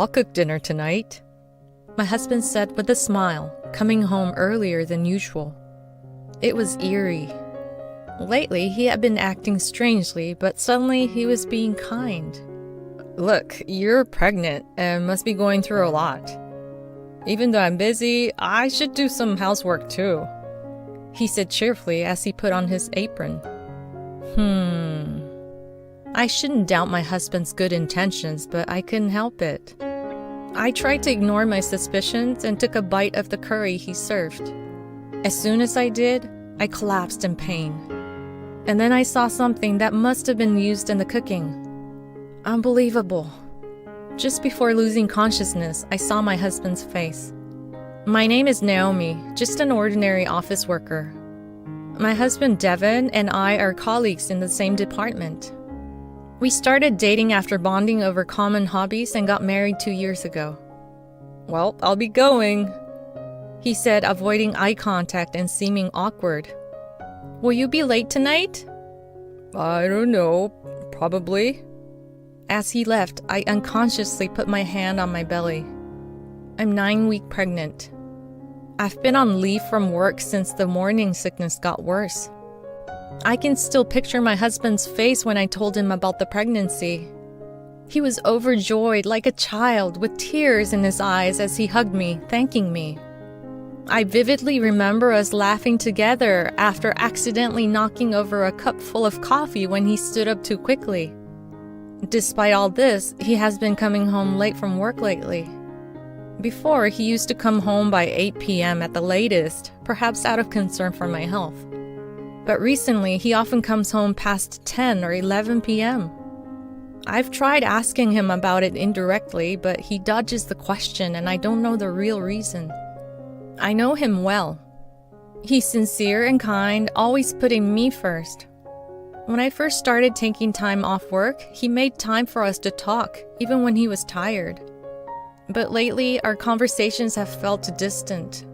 I'll cook dinner tonight, my husband said with a smile, coming home earlier than usual. It was eerie. Lately, he had been acting strangely, but suddenly he was being kind. Look, you're pregnant and must be going through a lot. Even though I'm busy, I should do some housework too, he said cheerfully as he put on his apron. I shouldn't doubt my husband's good intentions, but I couldn't help it. I tried to ignore my suspicions and took a bite of the curry he served. As soon as I did, I collapsed in pain. And then I saw something that must have been used in the cooking. Unbelievable. Just before losing consciousness, I saw my husband's face. My name is Naomi, just an ordinary office worker. My husband Devin and I are colleagues in the same department. We started dating after bonding over common hobbies and got married 2 years ago. Well, I'll be going, he said, avoiding eye contact and seeming awkward. Will you be late tonight? I don't know, probably. As he left, I unconsciously put my hand on my belly. I'm 9 weeks pregnant. I've been on leave from work since the morning sickness got worse. I can still picture my husband's face when I told him about the pregnancy. He was overjoyed like a child with tears in his eyes as he hugged me, thanking me. I vividly remember us laughing together after accidentally knocking over a cup full of coffee when he stood up too quickly. Despite all this, he has been coming home late from work lately. Before, he used to come home by 8 p.m. at the latest, perhaps out of concern for my health. But recently, he often comes home past 10 or 11 p.m. I've tried asking him about it indirectly, but he dodges the question and I don't know the real reason. I know him well. He's sincere and kind, always putting me first. When I first started taking time off work, he made time for us to talk, even when he was tired. But lately, our conversations have felt distant.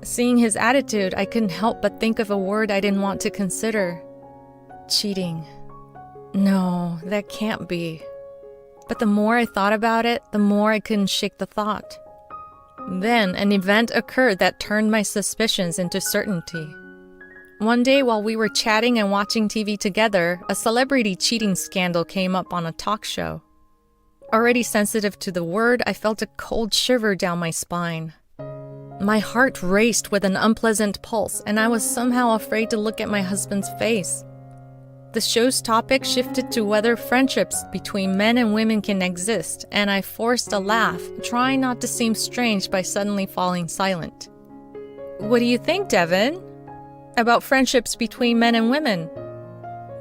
Seeing his attitude, I couldn't help but think of a word I didn't want to consider. Cheating. No, that can't be. But the more I thought about it, the more I couldn't shake the thought. Then an event occurred that turned my suspicions into certainty. One day while we were chatting and watching TV together, a celebrity cheating scandal came up on a talk show. Already sensitive to the word, I felt a cold shiver down my spine. My heart raced with an unpleasant pulse, and I was somehow afraid to look at my husband's face. The show's topic shifted to whether friendships between men and women can exist, and I forced a laugh, trying not to seem strange by suddenly falling silent. What do you think, Devin? About friendships between men and women?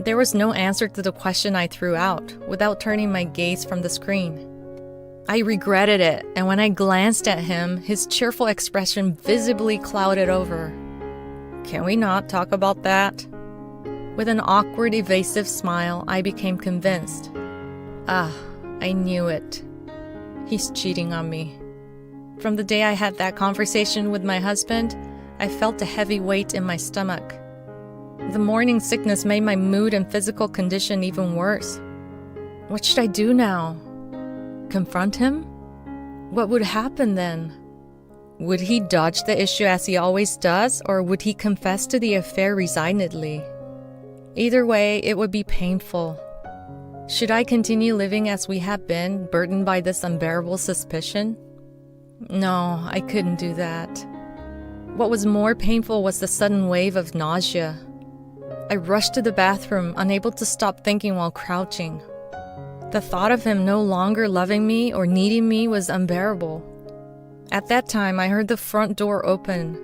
There was no answer to the question I threw out, without turning my gaze from the screen. I regretted it, and when I glanced at him, his cheerful expression visibly clouded over. Can we not talk about that? With an awkward, evasive smile, I became convinced. I knew it. He's cheating on me. From the day I had that conversation with my husband, I felt a heavy weight in my stomach. The morning sickness made my mood and physical condition even worse. What should I do now? Confront him? What would happen then? Would he dodge the issue as he always does, or would he confess to the affair resignedly? Either way, it would be painful. Should I continue living as we have been, burdened by this unbearable suspicion? No, I couldn't do that. What was more painful was the sudden wave of nausea. I rushed to the bathroom, unable to stop thinking while crouching. The thought of him no longer loving me or needing me was unbearable. At that time, I heard the front door open.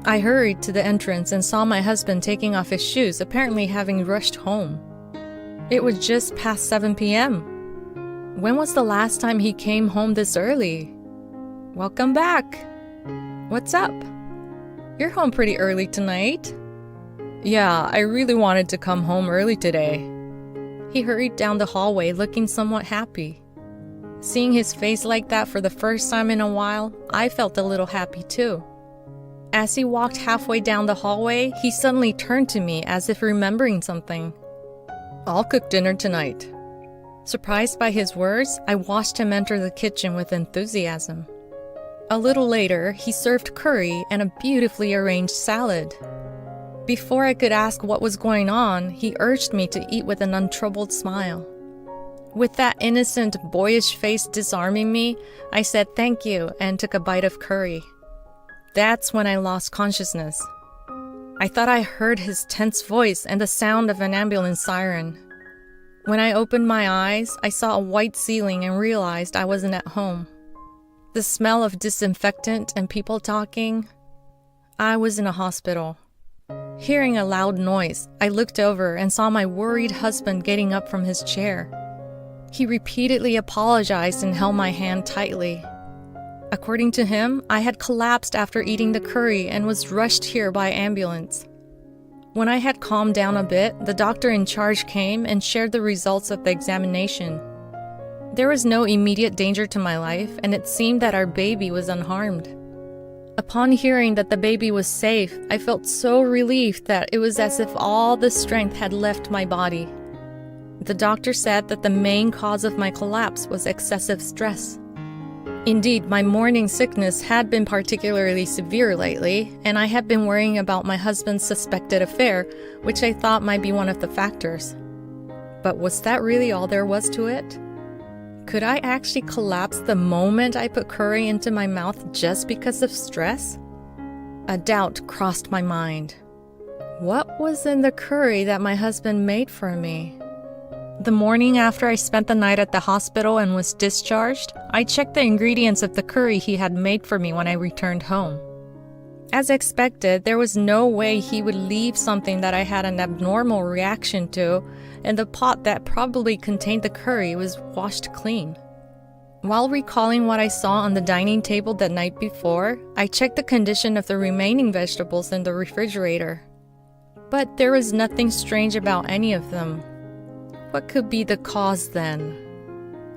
I hurried to the entrance and saw my husband taking off his shoes, apparently having rushed home. It was just past 7 p.m. When was the last time he came home this early? Welcome back. What's up? You're home pretty early tonight. Yeah, I really wanted to come home early today. He hurried down the hallway looking somewhat happy. Seeing his face like that for the first time in a while, I felt a little happy too. As he walked halfway down the hallway, he suddenly turned to me as if remembering something. I'll cook dinner tonight. Surprised by his words, I watched him enter the kitchen with enthusiasm. A little later, he served curry and a beautifully arranged salad. Before I could ask what was going on, he urged me to eat with an untroubled smile. With that innocent, boyish face disarming me, I said thank you and took a bite of curry. That's when I lost consciousness. I thought I heard his tense voice and the sound of an ambulance siren. When I opened my eyes, I saw a white ceiling and realized I wasn't at home. The smell of disinfectant and people talking. I was in a hospital. Hearing a loud noise, I looked over and saw my worried husband getting up from his chair. He repeatedly apologized and held my hand tightly. According to him, I had collapsed after eating the curry and was rushed here by ambulance. When I had calmed down a bit, the doctor in charge came and shared the results of the examination. There was no immediate danger to my life, and it seemed that our baby was unharmed. Upon hearing that the baby was safe, I felt so relieved that it was as if all the strength had left my body. The doctor said that the main cause of my collapse was excessive stress. Indeed, my morning sickness had been particularly severe lately, and I had been worrying about my husband's suspected affair, which I thought might be one of the factors. But was that really all there was to it? Could I actually collapse the moment I put curry into my mouth just because of stress? A doubt crossed my mind. What was in the curry that my husband made for me? The morning after I spent the night at the hospital and was discharged, I checked the ingredients of the curry he had made for me when I returned home. As expected, there was no way he would leave something that I had an abnormal reaction to, and the pot that probably contained the curry was washed clean. While recalling what I saw on the dining table the night before, I checked the condition of the remaining vegetables in the refrigerator. But there was nothing strange about any of them. What could be the cause then?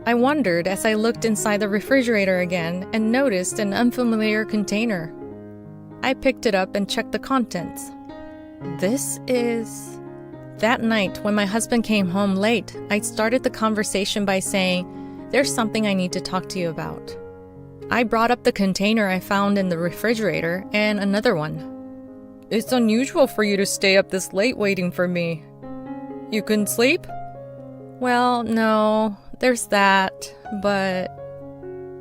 I wondered as I looked inside the refrigerator again and noticed an unfamiliar container. I picked it up and checked the contents. That night, when my husband came home late, I started the conversation by saying, "There's something I need to talk to you about." I brought up the container I found in the refrigerator and another one. "It's unusual for you to stay up this late waiting for me. You couldn't sleep?" "Well, no, there's that, but..."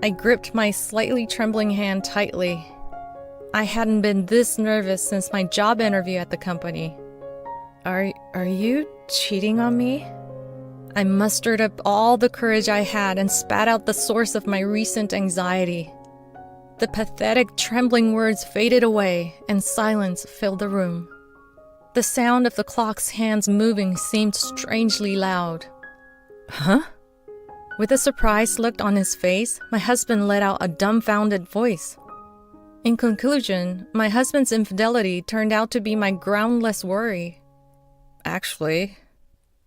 I gripped my slightly trembling hand tightly. I hadn't been this nervous since my job interview at the company. Are you cheating on me?" I mustered up all the courage I had and spat out the source of my recent anxiety. The pathetic, trembling words faded away, and silence filled the room. The sound of the clock's hands moving seemed strangely loud. "Huh?" With a surprised look on his face, my husband let out a dumbfounded voice. In conclusion, my husband's infidelity turned out to be my groundless worry. "Actually..."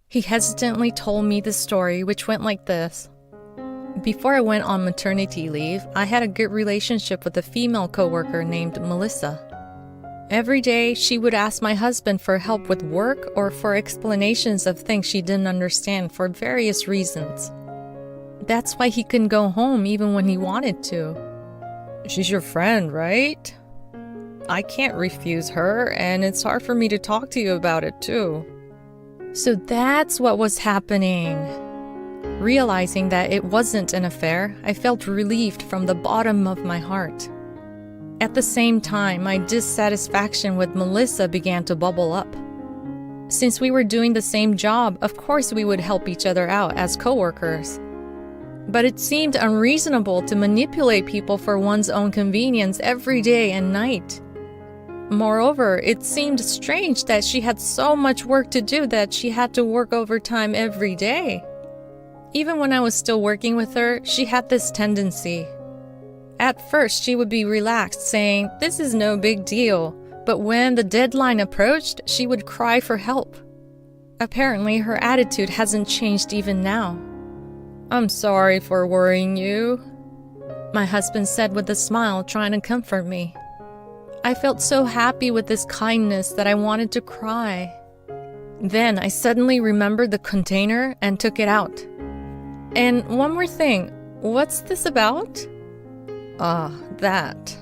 He hesitantly told me the story, which went like this. Before I went on maternity leave, I had a good relationship with a female coworker named Melissa. Every day, she would ask my husband for help with work or for explanations of things she didn't understand for various reasons. That's why he couldn't go home even when he wanted to. "She's your friend, right? I can't refuse her, and it's hard for me to talk to you about it, too." So that's what was happening. Realizing that it wasn't an affair, I felt relieved from the bottom of my heart. At the same time, my dissatisfaction with Melissa began to bubble up. Since we were doing the same job, of course we would help each other out as coworkers. But it seemed unreasonable to manipulate people for one's own convenience every day and night. Moreover, it seemed strange that she had so much work to do that she had to work overtime every day. Even when I was still working with her, she had this tendency. At first, she would be relaxed, saying, "This is no big deal," but when the deadline approached, she would cry for help. Apparently, her attitude hasn't changed even now. "I'm sorry for worrying you," my husband said with a smile, trying to comfort me. I felt so happy with this kindness that I wanted to cry. Then I suddenly remembered the container and took it out. And one more thing, what's this about? That.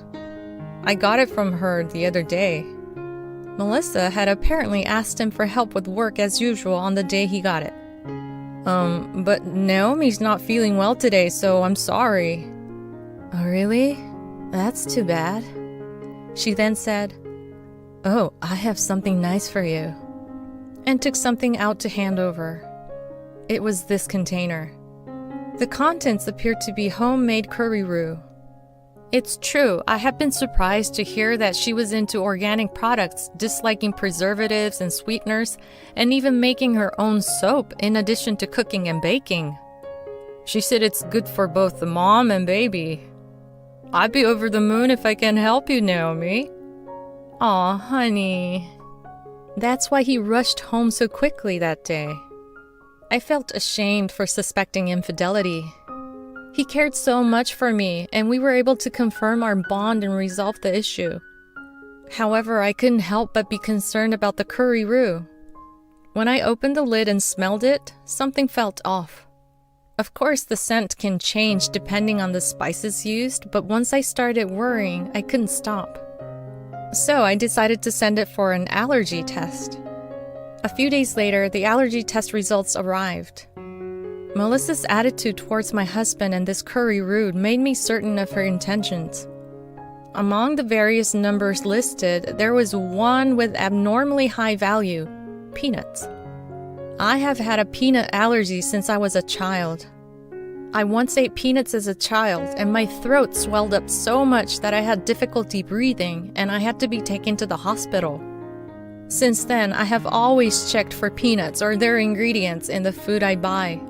I got it from her the other day. Melissa had apparently asked him for help with work as usual on the day he got it. But Naomi's not feeling well today, so I'm sorry. Oh, really? That's too bad. She then said, "Oh, I have something nice for you," and took something out to hand over. It was this container. The contents appeared to be homemade curry roux. It's true, I have been surprised to hear that she was into organic products, disliking preservatives and sweeteners, and even making her own soap in addition to cooking and baking. She said it's good for both the mom and baby. I'd be over the moon if I can help you, Naomi. Aw, honey. That's why he rushed home so quickly that day. I felt ashamed for suspecting infidelity. He cared so much for me, and we were able to confirm our bond and resolve the issue. However, I couldn't help but be concerned about the curry roux. When I opened the lid and smelled it, something felt off. Of course, the scent can change depending on the spices used, but once I started worrying, I couldn't stop. So I decided to send it for an allergy test. A few days later, the allergy test results arrived. Melissa's attitude towards my husband and this curry roux made me certain of her intentions. Among the various numbers listed, there was one with abnormally high value: peanuts. I have had a peanut allergy since I was a child. I once ate peanuts as a child, and my throat swelled up so much that I had difficulty breathing, and I had to be taken to the hospital. Since then, I have always checked for peanuts or their ingredients in the food I buy.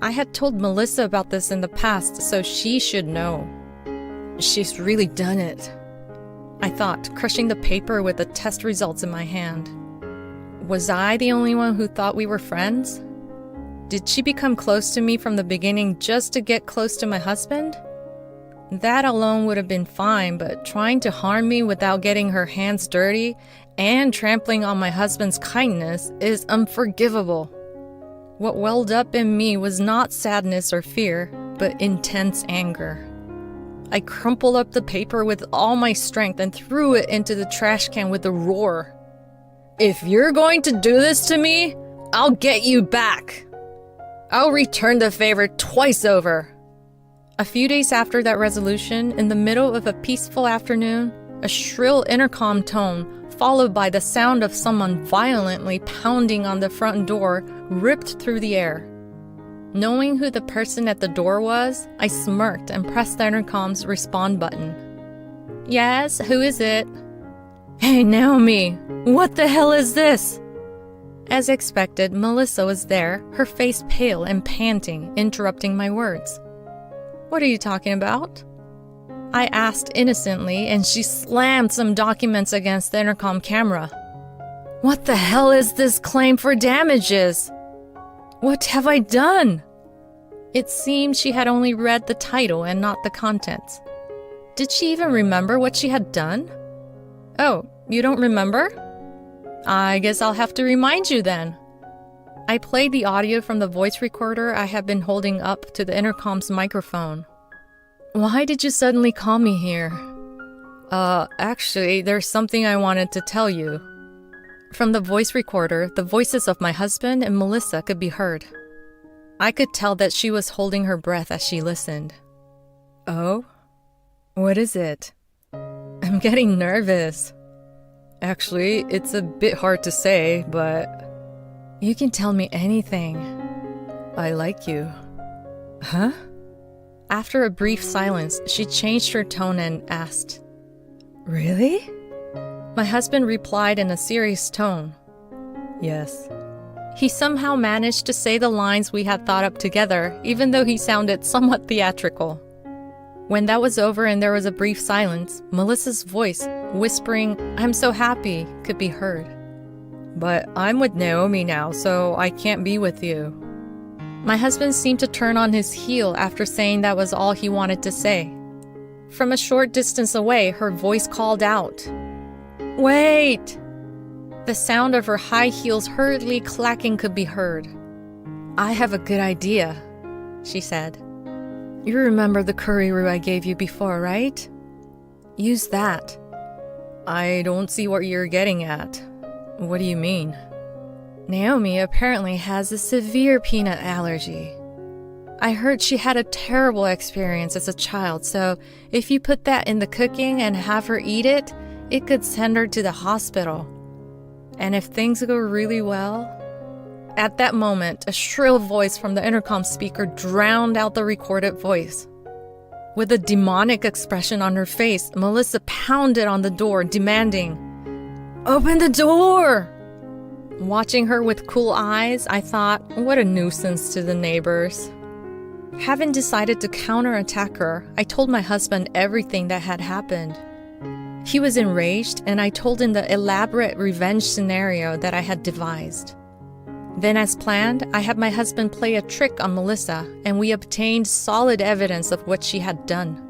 I had told Melissa about this in the past, so she should know. She's really done it, I thought, crushing the paper with the test results in my hand. Was I the only one who thought we were friends? Did she become close to me from the beginning just to get close to my husband? That alone would have been fine, but trying to harm me without getting her hands dirty and trampling on my husband's kindness is unforgivable. What welled up in me was not sadness or fear, but intense anger. I crumpled up the paper with all my strength and threw it into the trash can with a roar. "If you're going to do this to me, I'll get you back. I'll return the favor twice over." A few days after that resolution, in the middle of a peaceful afternoon, a shrill intercom tone, followed by the sound of someone violently pounding on the front door, ripped through the air. Knowing who the person at the door was, I smirked and pressed the intercom's respond button. "Yes, who is it?" "Hey, Naomi, what the hell is this?" As expected, Melissa was there, her face pale and panting, interrupting my words. "What are you talking about?" I asked innocently, and she slammed some documents against the intercom camera. "What the hell is this claim for damages? What have I done?" It seemed she had only read the title and not the contents. Did she even remember what she had done? "Oh, you don't remember? I guess I'll have to remind you then." I played the audio from the voice recorder I had been holding up to the intercom's microphone. "Why did you suddenly call me here?" Actually, there's something I wanted to tell you." From the voice recorder, the voices of my husband and Melissa could be heard. I could tell that she was holding her breath as she listened. "Oh? What is it?" "I'm getting nervous." "Actually, it's a bit hard to say, but..." "You can tell me anything. I like you." "Huh?" After a brief silence, she changed her tone and asked, "Really?" My husband replied in a serious tone, "Yes." He somehow managed to say the lines we had thought up together, even though he sounded somewhat theatrical. When that was over and there was a brief silence, Melissa's voice, whispering, "I'm so happy," could be heard. "But I'm with Naomi now, so I can't be with you." My husband seemed to turn on his heel after saying that was all he wanted to say. From a short distance away, her voice called out, "Wait!" The sound of her high heels hurriedly clacking could be heard. "I have a good idea." she said. You remember the curry roux I gave you before, right? Use that. I don't see what you're getting at. What do you mean? Naomi apparently has a severe peanut allergy. I heard she had a terrible experience as a child, so if you put that in the cooking and have her eat it, it could send her to the hospital. And if things go really well... At that moment, a shrill voice from the intercom speaker drowned out the recorded voice. With a demonic expression on her face, Melissa pounded on the door, demanding, "Open the door!" Watching her with cool eyes, I thought, what a nuisance to the neighbors. Having decided to counterattack her, I told my husband everything that had happened. He was enraged, and I told him the elaborate revenge scenario that I had devised. Then, as planned, I had my husband play a trick on Melissa, and we obtained solid evidence of what she had done.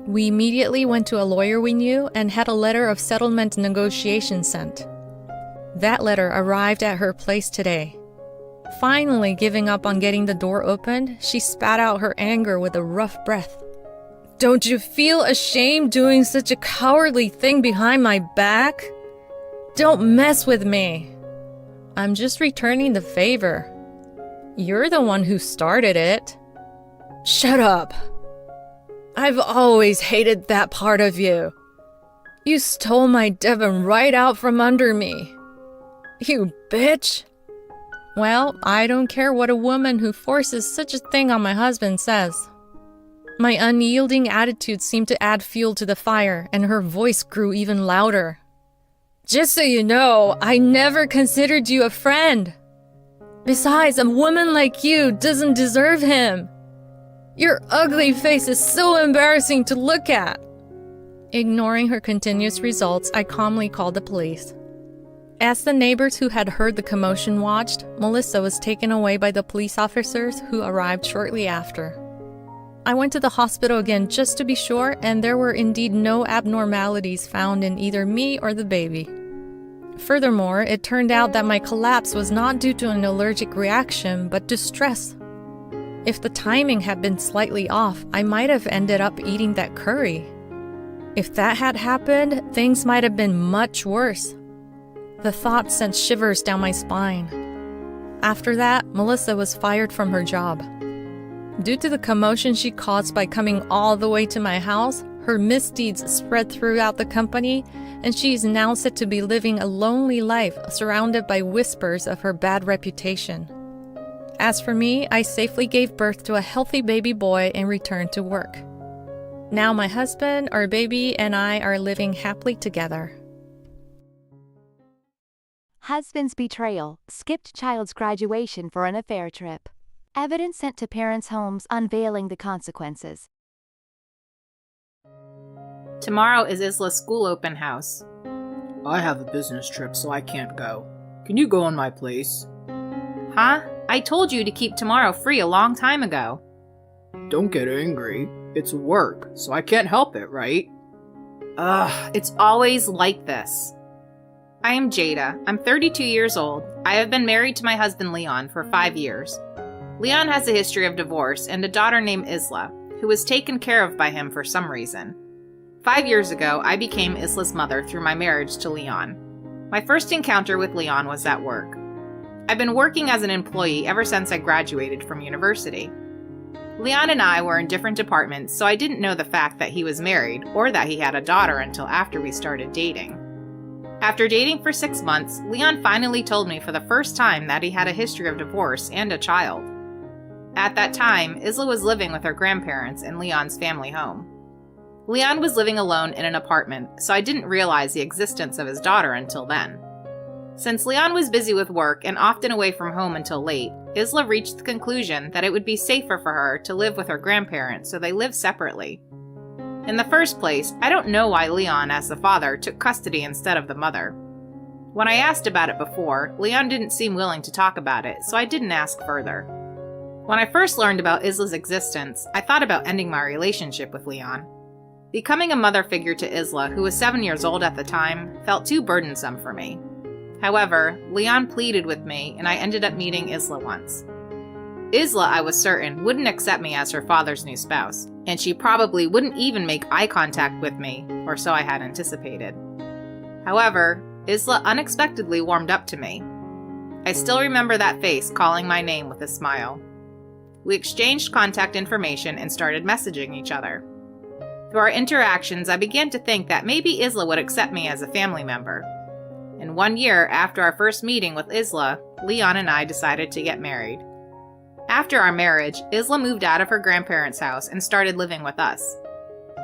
We immediately went to a lawyer we knew and had a letter of settlement negotiation sent. That letter arrived at her place today. Finally giving up on getting the door opened, she spat out her anger with a rough breath. "Don't you feel ashamed doing such a cowardly thing behind my back? Don't mess with me. I'm just returning the favor. You're the one who started it." "Shut up. I've always hated that part of you. You stole my Devon right out from under me. You bitch." Well, I don't care what a woman who forces such a thing on my husband says. My unyielding attitude seemed to add fuel to the fire, and her voice grew even louder. "Just so you know, I never considered you a friend. Besides, a woman like you doesn't deserve him. Your ugly face is so embarrassing to look at." Ignoring her continuous results, I calmly called the police. As the neighbors who had heard the commotion watched, Melissa was taken away by the police officers who arrived shortly after. I went to the hospital again just to be sure, and there were indeed no abnormalities found in either me or the baby. Furthermore, it turned out that my collapse was not due to an allergic reaction, but to stress. If the timing had been slightly off, I might have ended up eating that curry. If that had happened, things might have been much worse. The thought sent shivers down my spine. After that, Melissa was fired from her job. Due to the commotion she caused by coming all the way to my house, her misdeeds spread throughout the company, and she is now said to be living a lonely life surrounded by whispers of her bad reputation. As for me, I safely gave birth to a healthy baby boy and returned to work. Now my husband, our baby, and I are living happily together. Husband's betrayal, skipped child's graduation for an affair trip. Evidence sent to parents' homes unveiling the consequences. Tomorrow is Isla's school open house. I have a business trip, so I can't go. Can you go in my place? Huh? I told you to keep tomorrow free a long time ago. Don't get angry. It's work, so I can't help it, right? Ugh, it's always like this. I am Jada. I'm 32 years old. I have been married to my husband Leon for 5 years. Leon has a history of divorce and a daughter named Isla, who was taken care of by him for some reason. 5 years ago, I became Isla's mother through my marriage to Leon. My first encounter with Leon was at work. I've been working as an employee ever since I graduated from university. Leon and I were in different departments, so I didn't know the fact that he was married or that he had a daughter until after we started dating. After dating for 6 months, Leon finally told me for the first time that he had a history of divorce and a child. At that time, Isla was living with her grandparents in Leon's family home. Leon was living alone in an apartment, so I didn't realize the existence of his daughter until then. Since Leon was busy with work and often away from home until late, Isla reached the conclusion that it would be safer for her to live with her grandparents, so they lived separately. In the first place, I don't know why Leon, as the father, took custody instead of the mother. When I asked about it before, Leon didn't seem willing to talk about it, so I didn't ask further. When I first learned about Isla's existence, I thought about ending my relationship with Leon. Becoming a mother figure to Isla, who was 7 years old at the time, felt too burdensome for me. However, Leon pleaded with me, and I ended up meeting Isla once. Isla, I was certain, wouldn't accept me as her father's new spouse, and she probably wouldn't even make eye contact with me, or so I had anticipated. However, Isla unexpectedly warmed up to me. I still remember that face calling my name with a smile. We exchanged contact information and started messaging each other. Through our interactions, I began to think that maybe Isla would accept me as a family member. And 1 year after our first meeting with Isla, Leon and I decided to get married. After our marriage, Isla moved out of her grandparents' house and started living with us.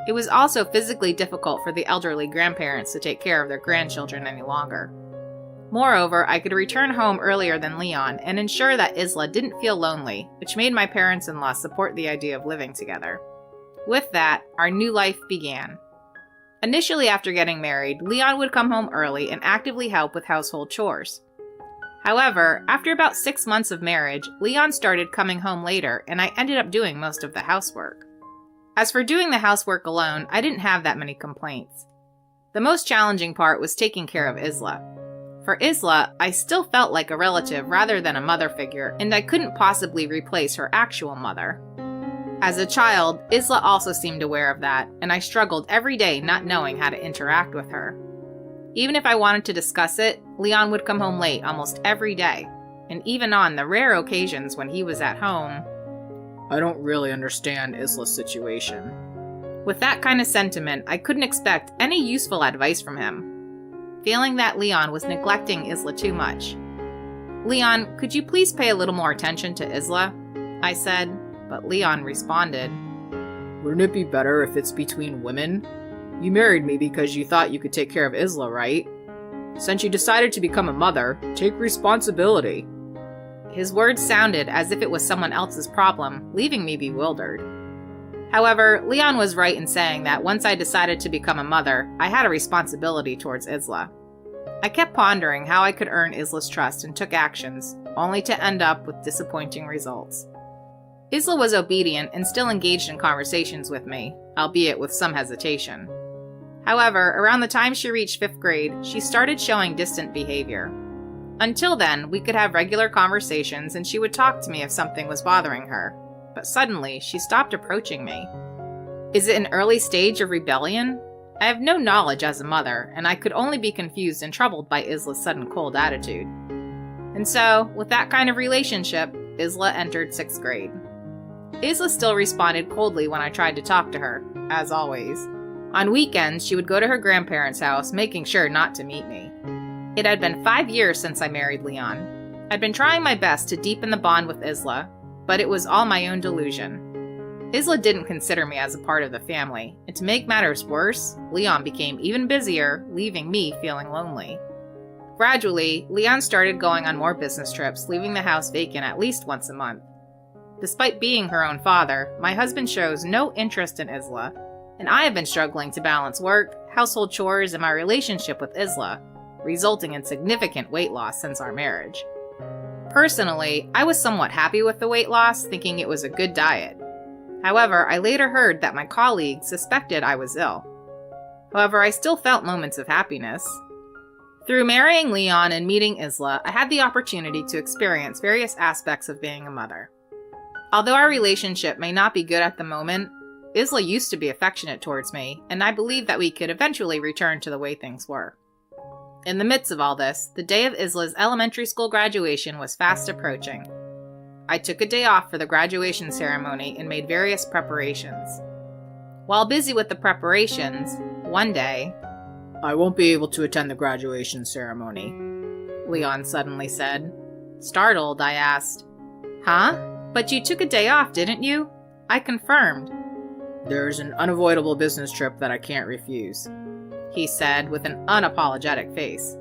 It was also physically difficult for the elderly grandparents to take care of their grandchildren any longer. Moreover, I could return home earlier than Leon and ensure that Isla didn't feel lonely, which made my parents-in-law support the idea of living together. With that, our new life began. Initially after getting married, Leon would come home early and actively help with household chores. However, after about 6 months of marriage, Leon started coming home later and I ended up doing most of the housework. As for doing the housework alone, I didn't have that many complaints. The most challenging part was taking care of Isla. For Isla, I still felt like a relative rather than a mother figure, and I couldn't possibly replace her actual mother. As a child, Isla also seemed aware of that, and I struggled every day not knowing how to interact with her. Even if I wanted to discuss it, Leon would come home late almost every day, and even on the rare occasions when he was at home, I don't really understand Isla's situation. With that kind of sentiment, I couldn't expect any useful advice from him, feeling that Leon was neglecting Isla too much. Leon, could you please pay a little more attention to Isla? I said, but Leon responded, Wouldn't it be better if it's between women? You married me because you thought you could take care of Isla, right? Since you decided to become a mother, take responsibility. His words sounded as if it was someone else's problem, leaving me bewildered. However, Leon was right in saying that once I decided to become a mother, I had a responsibility towards Isla. I kept pondering how I could earn Isla's trust and took actions, only to end up with disappointing results. Isla was obedient and still engaged in conversations with me, albeit with some hesitation. However, around the time she reached 5th grade, she started showing distant behavior. Until then, we could have regular conversations and she would talk to me if something was bothering her, but suddenly she stopped approaching me. Is it an early stage of rebellion? I have no knowledge as a mother, and I could only be confused and troubled by Isla's sudden cold attitude. And so, with that kind of relationship, Isla entered 6th grade. Isla still responded coldly when I tried to talk to her, as always. On weekends, she would go to her grandparents' house, making sure not to meet me. It had been 5 years since I married Leon. I'd been trying my best to deepen the bond with Isla, but it was all my own delusion. Isla didn't consider me as a part of the family, and to make matters worse, Leon became even busier, leaving me feeling lonely. Gradually, Leon started going on more business trips, leaving the house vacant at least once a month. Despite being her own father, my husband shows no interest in Isla, and I have been struggling to balance work, household chores, and my relationship with Isla, resulting in significant weight loss since our marriage. Personally, I was somewhat happy with the weight loss, thinking it was a good diet. However, I later heard that my colleagues suspected I was ill. However, I still felt moments of happiness. Through marrying Leon and meeting Isla, I had the opportunity to experience various aspects of being a mother. Although our relationship may not be good at the moment, Isla used to be affectionate towards me, and I believe that we could eventually return to the way things were. In the midst of all this, the day of Isla's elementary school graduation was fast approaching. I took a day off for the graduation ceremony and made various preparations. While busy with the preparations, one day, I won't be able to attend the graduation ceremony, Leon suddenly said. Startled, I asked, Huh? But you took a day off, didn't you? I confirmed. There's an unavoidable business trip that I can't refuse, he said with an unapologetic face.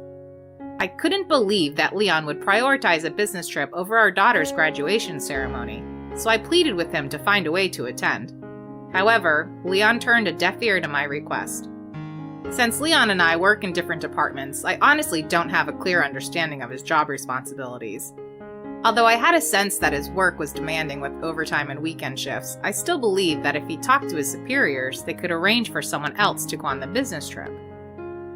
I couldn't believe that Leon would prioritize a business trip over our daughter's graduation ceremony, so I pleaded with him to find a way to attend. However, Leon turned a deaf ear to my request. Since Leon and I work in different departments, I honestly don't have a clear understanding of his job responsibilities. Although I had a sense that his work was demanding with overtime and weekend shifts, I still believed that if he talked to his superiors, they could arrange for someone else to go on the business trip.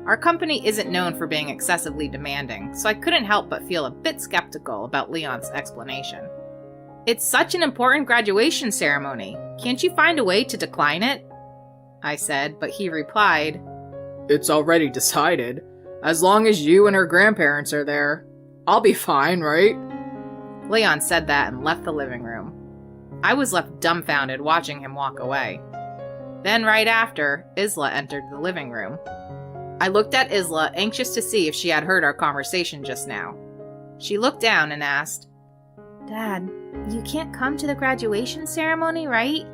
Our company isn't known for being excessively demanding, so I couldn't help but feel a bit skeptical about Leon's explanation. It's such an important graduation ceremony. Can't you find a way to decline it? I said, but he replied, It's already decided. As long as you and her grandparents are there, I'll be fine, right? Leon said that and left the living room. I was left dumbfounded watching him walk away. Then right after, Isla entered the living room. I looked at Isla, anxious to see if she had heard our conversation just now. She looked down and asked, Dad, you can't come to the graduation ceremony, right?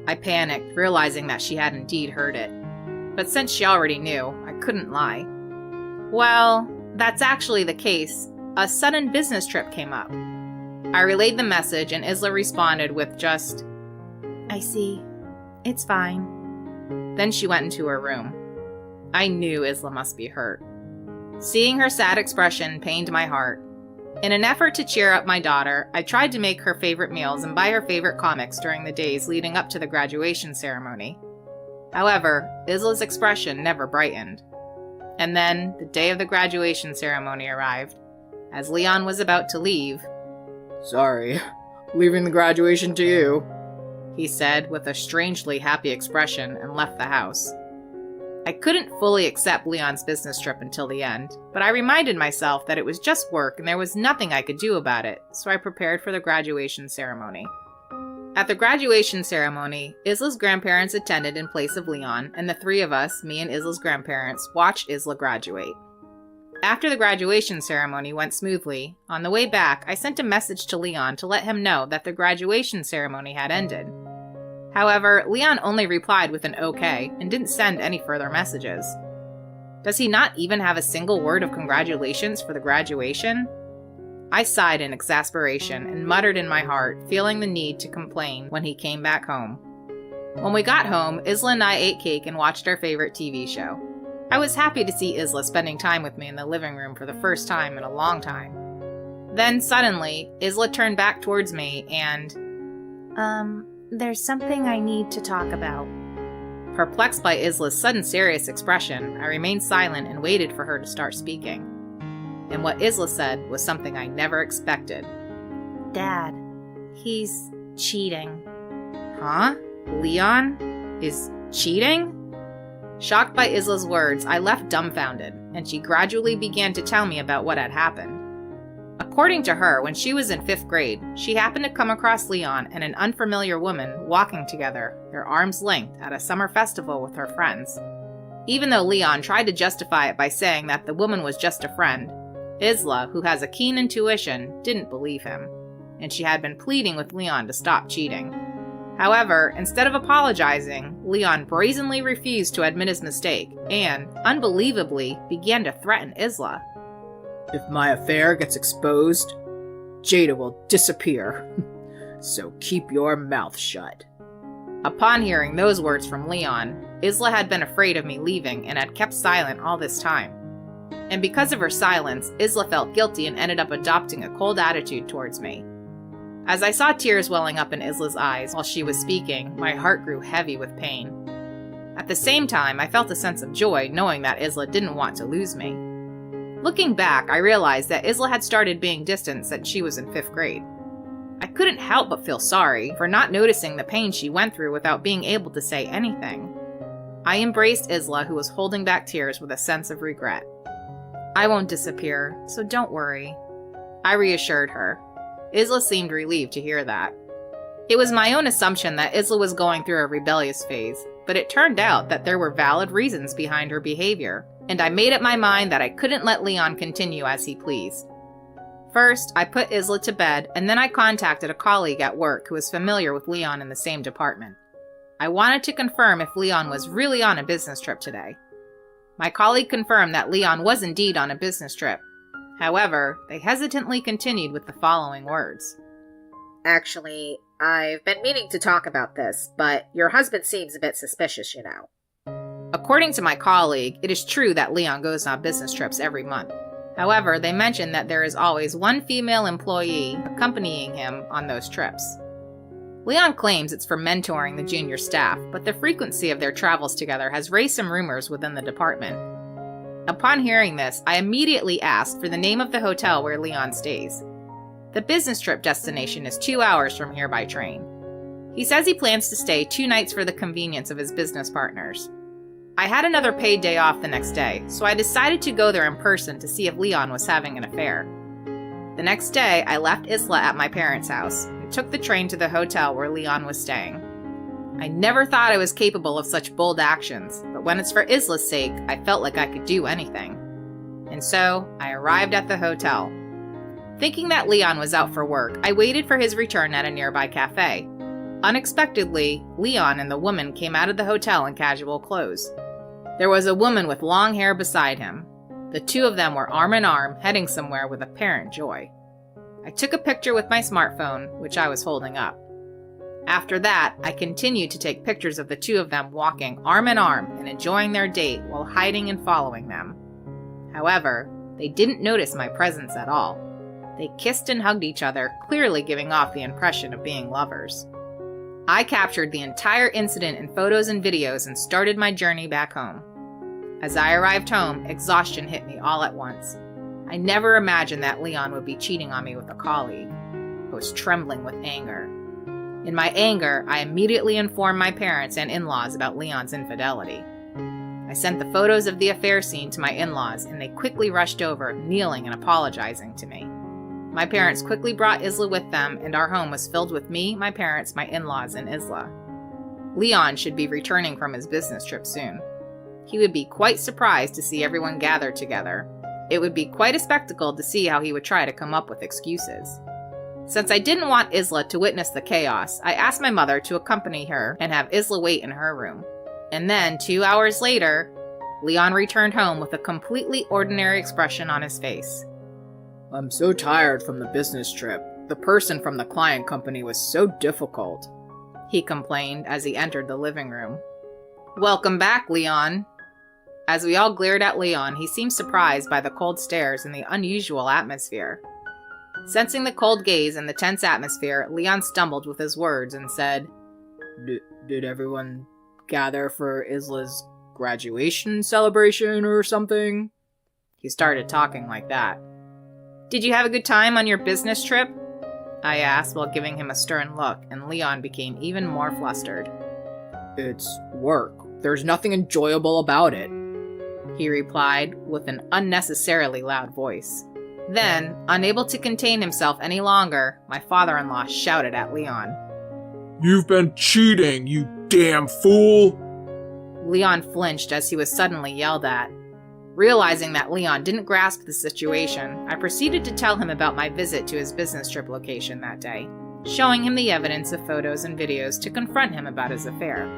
I panicked, realizing that she had indeed heard it. But since she already knew, I couldn't lie. Well, that's actually the case. A sudden business trip came up. I relayed the message and Isla responded with just, I see. It's fine. Then she went into her room. I knew Isla must be hurt. Seeing her sad expression pained my heart. In an effort to cheer up my daughter, I tried to make her favorite meals and buy her favorite comics during the days leading up to the graduation ceremony. However, Isla's expression never brightened. And then, the day of the graduation ceremony arrived. As Leon was about to leave, Sorry, leaving the graduation to you, he said with a strangely happy expression and left the house. I couldn't fully accept Leon's business trip until the end, but I reminded myself that it was just work and there was nothing I could do about it, so I prepared for the graduation ceremony. At the graduation ceremony, Isla's grandparents attended in place of Leon, and the three of us, me and Isla's grandparents, watched Isla graduate. After the graduation ceremony went smoothly, on the way back, I sent a message to Leon to let him know that the graduation ceremony had ended. However, Leon only replied with an okay and didn't send any further messages. Does he not even have a single word of congratulations for the graduation? I sighed in exasperation and muttered in my heart, feeling the need to complain when he came back home. When we got home, Isla and I ate cake and watched our favorite TV show. I was happy to see Isla spending time with me in the living room for the first time in a long time. Then, suddenly, Isla turned back towards me and, there's something I need to talk about. Perplexed by Isla's sudden serious expression, I remained silent and waited for her to start speaking. And what Isla said was something I never expected. Dad, he's cheating. Huh? Leon is cheating? Shocked by Isla's words, I left dumbfounded, and she gradually began to tell me about what had happened. According to her, when she was in 5th grade, she happened to come across Leon and an unfamiliar woman walking together, their arms linked, at a summer festival with her friends. Even though Leon tried to justify it by saying that the woman was just a friend, Isla, who has a keen intuition, didn't believe him, and she had been pleading with Leon to stop cheating. However, instead of apologizing, Leon brazenly refused to admit his mistake and, unbelievably, began to threaten Isla. If my affair gets exposed, Jada will disappear. So keep your mouth shut. Upon hearing those words from Leon, Isla had been afraid of me leaving and had kept silent all this time. And because of her silence, Isla felt guilty and ended up adopting a cold attitude towards me. As I saw tears welling up in Isla's eyes while she was speaking, my heart grew heavy with pain. At the same time, I felt a sense of joy knowing that Isla didn't want to lose me. Looking back, I realized that Isla had started being distant since she was in 5th grade. I couldn't help but feel sorry for not noticing the pain she went through without being able to say anything. I embraced Isla, who was holding back tears with a sense of regret. I won't disappear, so don't worry. I reassured her. Isla seemed relieved to hear that. It was my own assumption that Isla was going through a rebellious phase, but it turned out that there were valid reasons behind her behavior, and I made up my mind that I couldn't let Leon continue as he pleased. First, I put Isla to bed, and then I contacted a colleague at work who was familiar with Leon in the same department. I wanted to confirm if Leon was really on a business trip today. My colleague confirmed that Leon was indeed on a business trip. However, they hesitantly continued with the following words. Actually, I've been meaning to talk about this, but your husband seems a bit suspicious, you know. According to my colleague, it is true that Leon goes on business trips every month. However, they mentioned that there is always one female employee accompanying him on those trips. Leon claims it's for mentoring the junior staff, but the frequency of their travels together has raised some rumors within the department. Upon hearing this, I immediately asked for the name of the hotel where Leon stays. The business trip destination is 2 hours from here by train. He says he plans to stay 2 nights for the convenience of his business partners. I had another paid day off the next day, so I decided to go there in person to see if Leon was having an affair. The next day, I left Isla at my parents' house and took the train to the hotel where Leon was staying. I never thought I was capable of such bold actions, but when it's for Isla's sake, I felt like I could do anything. And so, I arrived at the hotel. Thinking that Leon was out for work, I waited for his return at a nearby cafe. Unexpectedly, Leon and the woman came out of the hotel in casual clothes. There was a woman with long hair beside him. The two of them were arm in arm, heading somewhere with apparent joy. I took a picture with my smartphone, which I was holding up. After that, I continued to take pictures of the two of them walking arm in arm and enjoying their date while hiding and following them. However, they didn't notice my presence at all. They kissed and hugged each other, clearly giving off the impression of being lovers. I captured the entire incident in photos and videos and started my journey back home. As I arrived home, exhaustion hit me all at once. I never imagined that Leon would be cheating on me with a colleague. I was trembling with anger. In my anger, I immediately informed my parents and in-laws about Leon's infidelity. I sent the photos of the affair scene to my in-laws, and they quickly rushed over, kneeling and apologizing to me. My parents quickly brought Isla with them, and our home was filled with me, my parents, my in-laws, and Isla. Leon should be returning from his business trip soon. He would be quite surprised to see everyone gathered together. It would be quite a spectacle to see how he would try to come up with excuses. Since I didn't want Isla to witness the chaos, I asked my mother to accompany her and have Isla wait in her room. And then, 2 hours later, Leon returned home with a completely ordinary expression on his face. I'm so tired from the business trip. The person from the client company was so difficult, he complained as he entered the living room. Welcome back, Leon. As we all glared at Leon, he seemed surprised by the cold stares and the unusual atmosphere. Sensing the cold gaze and the tense atmosphere, Leon stumbled with his words and said, Did everyone gather for Isla's graduation celebration or something? He started talking like that. Did you have a good time on your business trip? I asked while giving him a stern look, and Leon became even more flustered. It's work. There's nothing enjoyable about it, he replied with an unnecessarily loud voice. Then, unable to contain himself any longer, my father-in-law shouted at Leon. You've been cheating, you damn fool! Leon flinched as he was suddenly yelled at. Realizing that Leon didn't grasp the situation, I proceeded to tell him about my visit to his business trip location that day, showing him the evidence of photos and videos to confront him about his affair.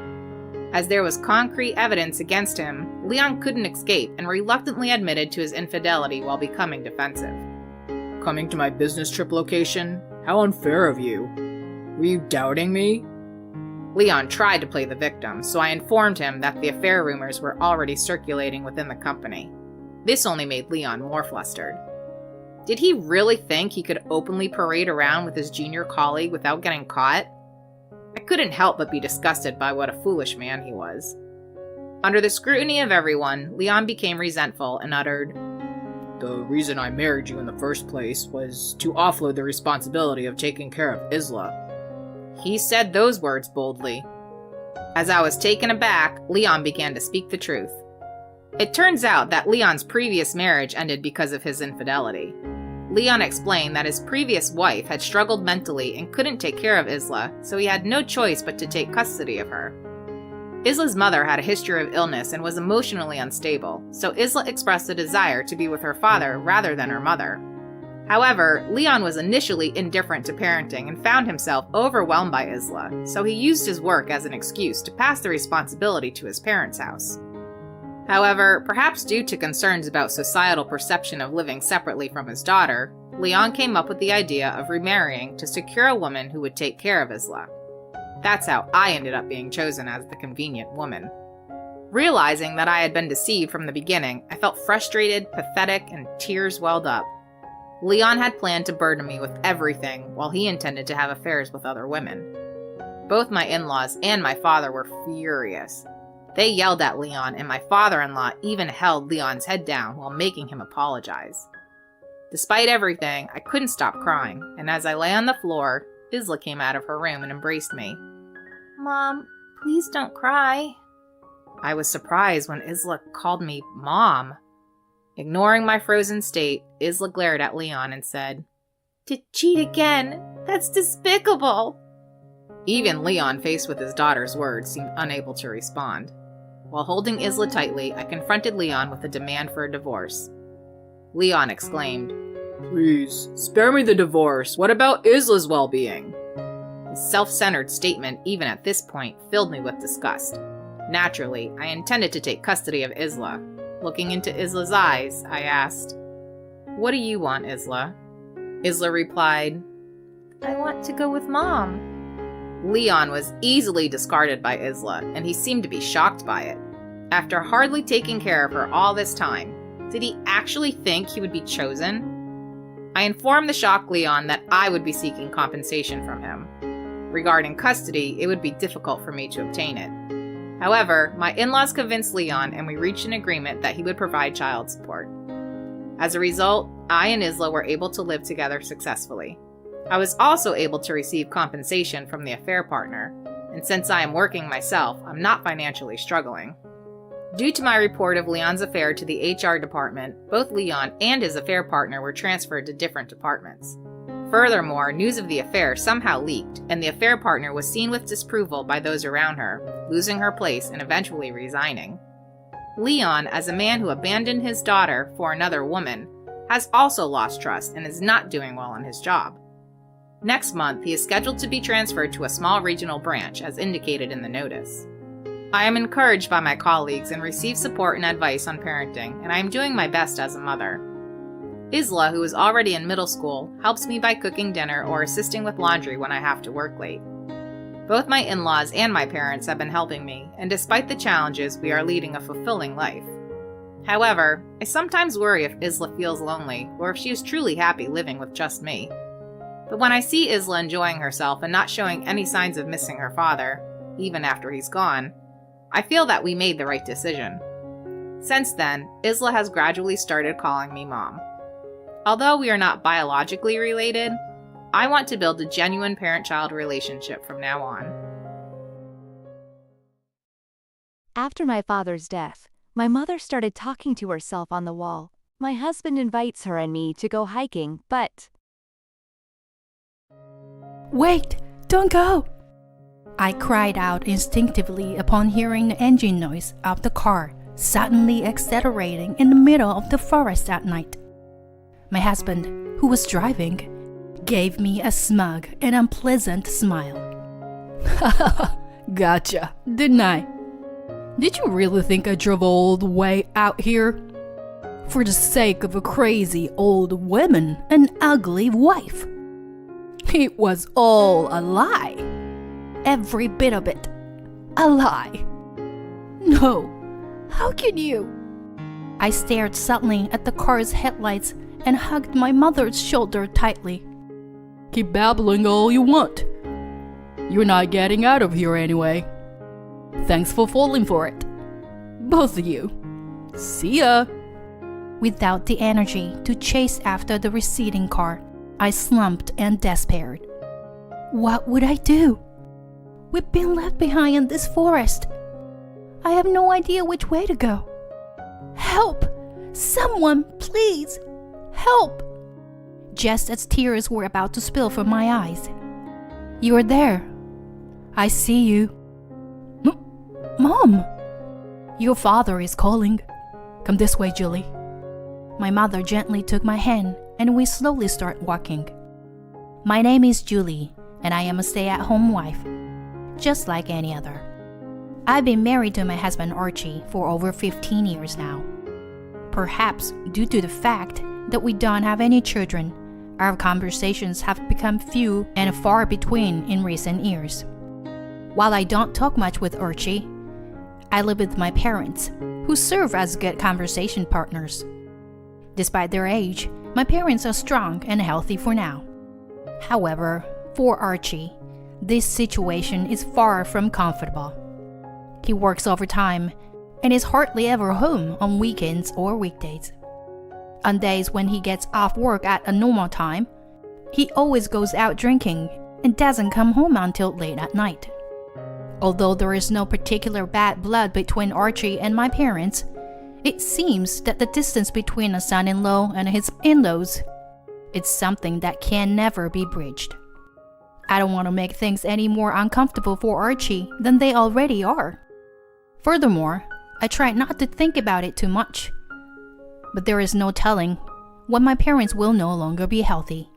As there was concrete evidence against him, Leon couldn't escape and reluctantly admitted to his infidelity while becoming defensive. Coming to my business trip location? How unfair of you. Were you doubting me? Leon tried to play the victim, so I informed him that the affair rumors were already circulating within the company. This only made Leon more flustered. Did he really think he could openly parade around with his junior colleague without getting caught? I couldn't help but be disgusted by what a foolish man he was. Under the scrutiny of everyone, Leon became resentful and uttered, The reason I married you in the first place was to offload the responsibility of taking care of Isla. He said those words boldly. As I was taken aback, Leon began to speak the truth. It turns out that Leon's previous marriage ended because of his infidelity. Leon explained that his previous wife had struggled mentally and couldn't take care of Isla, so he had no choice but to take custody of her. Isla's mother had a history of illness and was emotionally unstable, so Isla expressed a desire to be with her father rather than her mother. However, Leon was initially indifferent to parenting and found himself overwhelmed by Isla, so he used his work as an excuse to pass the responsibility to his parents' house. However, perhaps due to concerns about societal perception of living separately from his daughter, Leon came up with the idea of remarrying to secure a woman who would take care of Isla. That's how I ended up being chosen as the convenient woman. Realizing that I had been deceived from the beginning, I felt frustrated, pathetic, and tears welled up. Leon had planned to burden me with everything, while he intended to have affairs with other women. Both my in-laws and my father were furious. They yelled at Leon, and my father-in-law even held Leon's head down while making him apologize. Despite everything, I couldn't stop crying, and as I lay on the floor, Isla came out of her room and embraced me. "Mom, please don't cry." I was surprised when Isla called me Mom. Ignoring my frozen state, Isla glared at Leon and said, "To cheat again? That's despicable." Even Leon, faced with his daughter's words, seemed unable to respond. While holding Isla tightly, I confronted Leon with a demand for a divorce. Leon exclaimed, Please, spare me the divorce. What about Isla's well-being? His self-centered statement, even at this point, filled me with disgust. Naturally, I intended to take custody of Isla. Looking into Isla's eyes, I asked, "What do you want, Isla?" Isla replied, "I want to go with Mom." Leon was easily discarded by Isla, and he seemed to be shocked by it. After hardly taking care of her all this time, did he actually think he would be chosen? I informed the shocked Leon that I would be seeking compensation from him. Regarding custody, it would be difficult for me to obtain it. However, my in-laws convinced Leon and we reached an agreement that he would provide child support. As a result, I and Isla were able to live together successfully. I was also able to receive compensation from the affair partner, and since I am working myself, I'm not financially struggling. Due to my report of Leon's affair to the HR department, both Leon and his affair partner were transferred to different departments. Furthermore, news of the affair somehow leaked, and the affair partner was seen with disapproval by those around her, losing her place and eventually resigning. Leon, as a man who abandoned his daughter for another woman, has also lost trust and is not doing well in his job. Next month, he is scheduled to be transferred to a small regional branch, as indicated in the notice. I am encouraged by my colleagues and receive support and advice on parenting, and I am doing my best as a mother. Isla, who is already in middle school, helps me by cooking dinner or assisting with laundry when I have to work late. Both my in-laws and my parents have been helping me, and despite the challenges, we are leading a fulfilling life. However, I sometimes worry if Isla feels lonely, or if she is truly happy living with just me. But when I see Isla enjoying herself and not showing any signs of missing her father, even after he's gone, I feel that we made the right decision. Since then, Isla has gradually started calling me Mom. Although we are not biologically related, I want to build a genuine parent-child relationship from now on. After my father's death, my mother started talking to herself on the wall. My husband invites her and me to go hiking, but... Wait! Don't go! I cried out instinctively upon hearing the engine noise of the car suddenly accelerating in the middle of the forest at night. My husband, who was driving, gave me a smug and unpleasant smile. Gotcha, didn't I? Did you really think I drove all the way out here? For the sake of a crazy old woman and ugly wife? It was all a lie. Every bit of it. A lie. No. How can you? I stared suddenly at the car's headlights and hugged my mother's shoulder tightly. Keep babbling all you want. You're not getting out of here anyway. Thanks for falling for it. Both of you. See ya. Without the energy to chase after the receding car, I slumped and despaired. What would I do? We've been left behind in this forest. I have no idea which way to go. Help! Someone, please! Help! Just as tears were about to spill from my eyes. You are there. I see you. Mom! Your father is calling. Come this way, Julie. My mother gently took my hand and we slowly start walking. My name is Julie and I am a stay-at-home wife, just like any other. I've been married to my husband Archie for over 15 years now. Perhaps due to the fact that we don't have any children, our conversations have become few and far between in recent years. While I don't talk much with Archie, I live with my parents, who serve as good conversation partners. Despite their age, my parents are strong and healthy for now. However, for Archie, this situation is far from comfortable. He works overtime and is hardly ever home on weekends or weekdays. On days when he gets off work at a normal time, he always goes out drinking and doesn't come home until late at night. Although there is no particular bad blood between Archie and my parents, it seems that the distance between a son-in-law and his in-laws is something that can never be bridged. I don't want to make things any more uncomfortable for Archie than they already are. Furthermore, I try not to think about it too much. But there is no telling when my parents will no longer be healthy.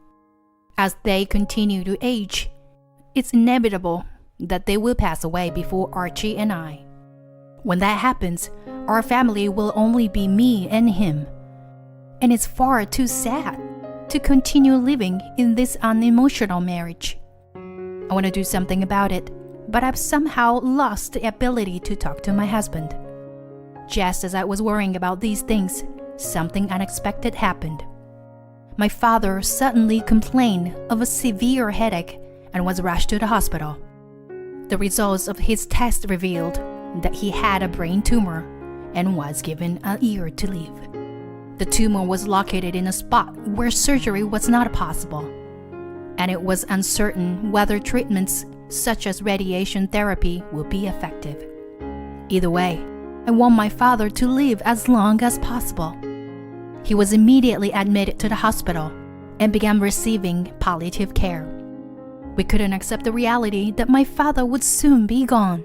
As they continue to age, it's inevitable that they will pass away before Archie and I. When that happens, our family will only be me and him. And it's far too sad to continue living in this unemotional marriage. I want to do something about it, but I've somehow lost the ability to talk to my husband. Just as I was worrying about these things, something unexpected happened. My father suddenly complained of a severe headache and was rushed to the hospital. The results of his test revealed that he had a brain tumor and was given a year to live. The tumor was located in a spot where surgery was not possible, and it was uncertain whether treatments such as radiation therapy would be effective. Either way, I want my father to live as long as possible. He was immediately admitted to the hospital and began receiving palliative care. We couldn't accept the reality that my father would soon be gone.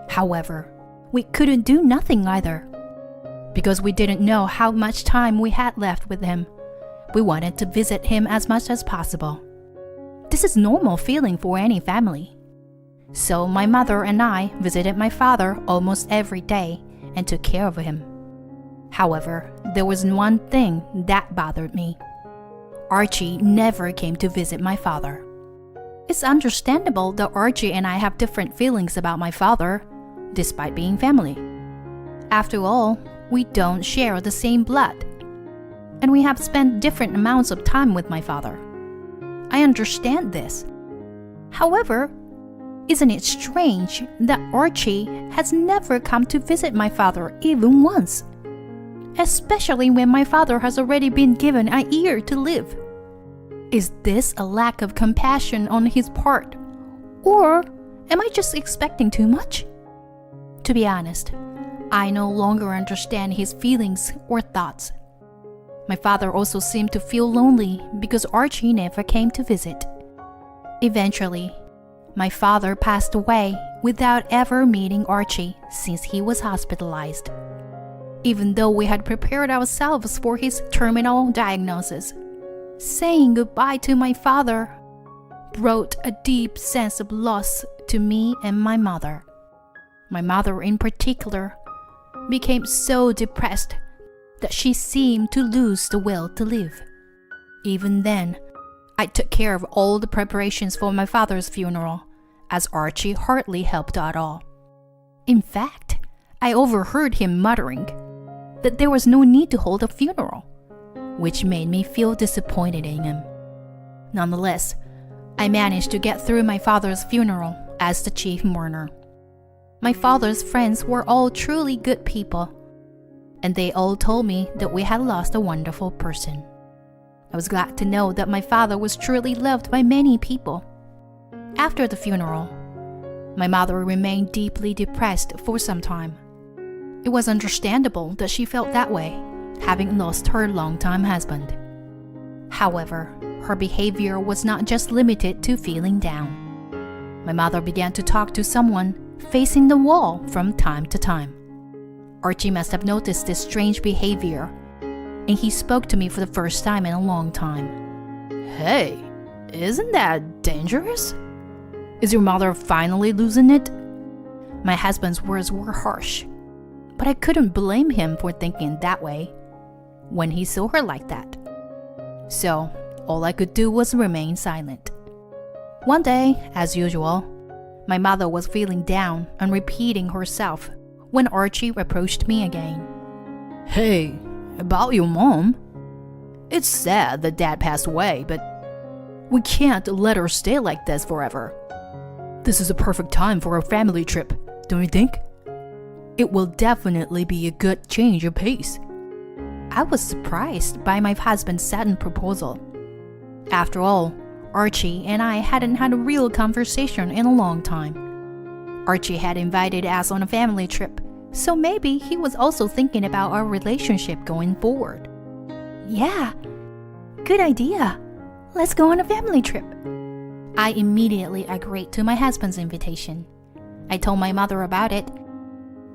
However, we couldn't do nothing either. Because we didn't know how much time we had left with him, we wanted to visit him as much as possible. This is normal feeling for any family. So my mother and I visited my father almost every day and took care of him. However, there was one thing that bothered me. Archie never came to visit my father. It's understandable that Archie and I have different feelings about my father, despite being family. After all, we don't share the same blood, and we have spent different amounts of time with my father. I understand this. However, isn't it strange that Archie has never come to visit my father even once? Especially when my father has already been given a year to live. Is this a lack of compassion on his part? Or am I just expecting too much? To be honest, I no longer understand his feelings or thoughts. My father also seemed to feel lonely because Archie never came to visit. Eventually, my father passed away without ever meeting Archie since he was hospitalized. Even though we had prepared ourselves for his terminal diagnosis, saying goodbye to my father brought a deep sense of loss to me and my mother. My mother in particular became so depressed that she seemed to lose the will to live. Even then, I took care of all the preparations for my father's funeral, as Archie hardly helped at all. In fact, I overheard him muttering that there was no need to hold a funeral, which made me feel disappointed in him. Nonetheless, I managed to get through my father's funeral as the chief mourner. My father's friends were all truly good people, and they all told me that we had lost a wonderful person. I was glad to know that my father was truly loved by many people. After the funeral, my mother remained deeply depressed for some time. It was understandable that she felt that way, having lost her longtime husband. However, her behavior was not just limited to feeling down. My mother began to talk to someone facing the wall from time to time. Archie must have noticed this strange behavior, and he spoke to me for the first time in a long time. "Hey, isn't that dangerous? Is your mother finally losing it?" My husband's words were harsh, but I couldn't blame him for thinking that way when he saw her like that. So, all I could do was remain silent. One day, as usual, my mother was feeling down and repeating herself when Archie approached me again. "Hey, about your mom? It's sad that Dad passed away, but we can't let her stay like this forever. This is a perfect time for a family trip, don't you think? It will definitely be a good change of pace." I was surprised by my husband's sudden proposal. After all, Archie and I hadn't had a real conversation in a long time. Archie had invited us on a family trip, so maybe he was also thinking about our relationship going forward. Yeah, good idea. Let's go on a family trip. I immediately agreed to my husband's invitation. I told my mother about it,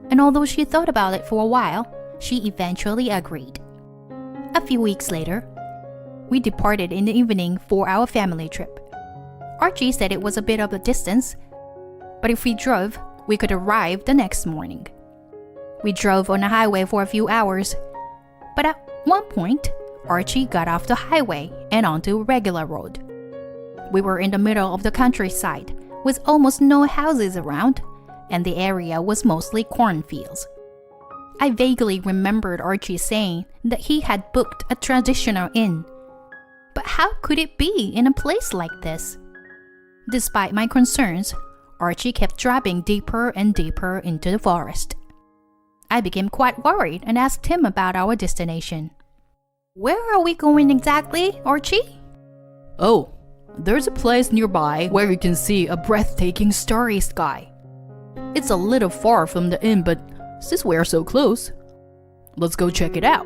and although she thought about it for a while, she eventually agreed. A few weeks later, we departed in the evening for our family trip. Archie said it was a bit of a distance, but if we drove, we could arrive the next morning. We drove on the highway for a few hours, but at one point, Archie got off the highway and onto a regular road. We were in the middle of the countryside, with almost no houses around, and the area was mostly cornfields. I vaguely remembered Archie saying that he had booked a traditional inn. But how could it be in a place like this? Despite my concerns, Archie kept driving deeper and deeper into the forest. I became quite worried and asked him about our destination. Where are we going exactly, Archie? Oh, there's a place nearby where you can see a breathtaking starry sky. It's a little far from the inn, but since we're so close, let's go check it out.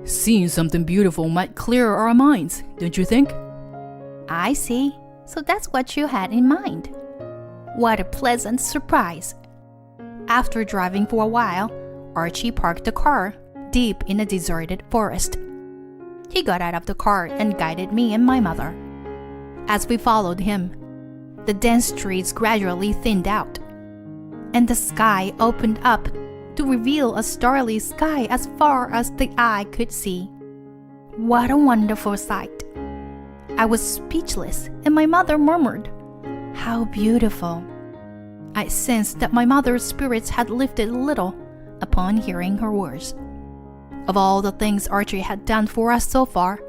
Seeing something beautiful might clear our minds, don't you think? I see. So that's what you had in mind. What a pleasant surprise. After driving for a while, Archie parked the car deep in a deserted forest. He got out of the car and guided me and my mother. As we followed him, the dense trees gradually thinned out, and the sky opened up to reveal a starry sky as far as the eye could see. What a wonderful sight! I was speechless, and my mother murmured, "How beautiful!" I sensed that my mother's spirits had lifted a little upon hearing her words. Of all the things Archie had done for us so far,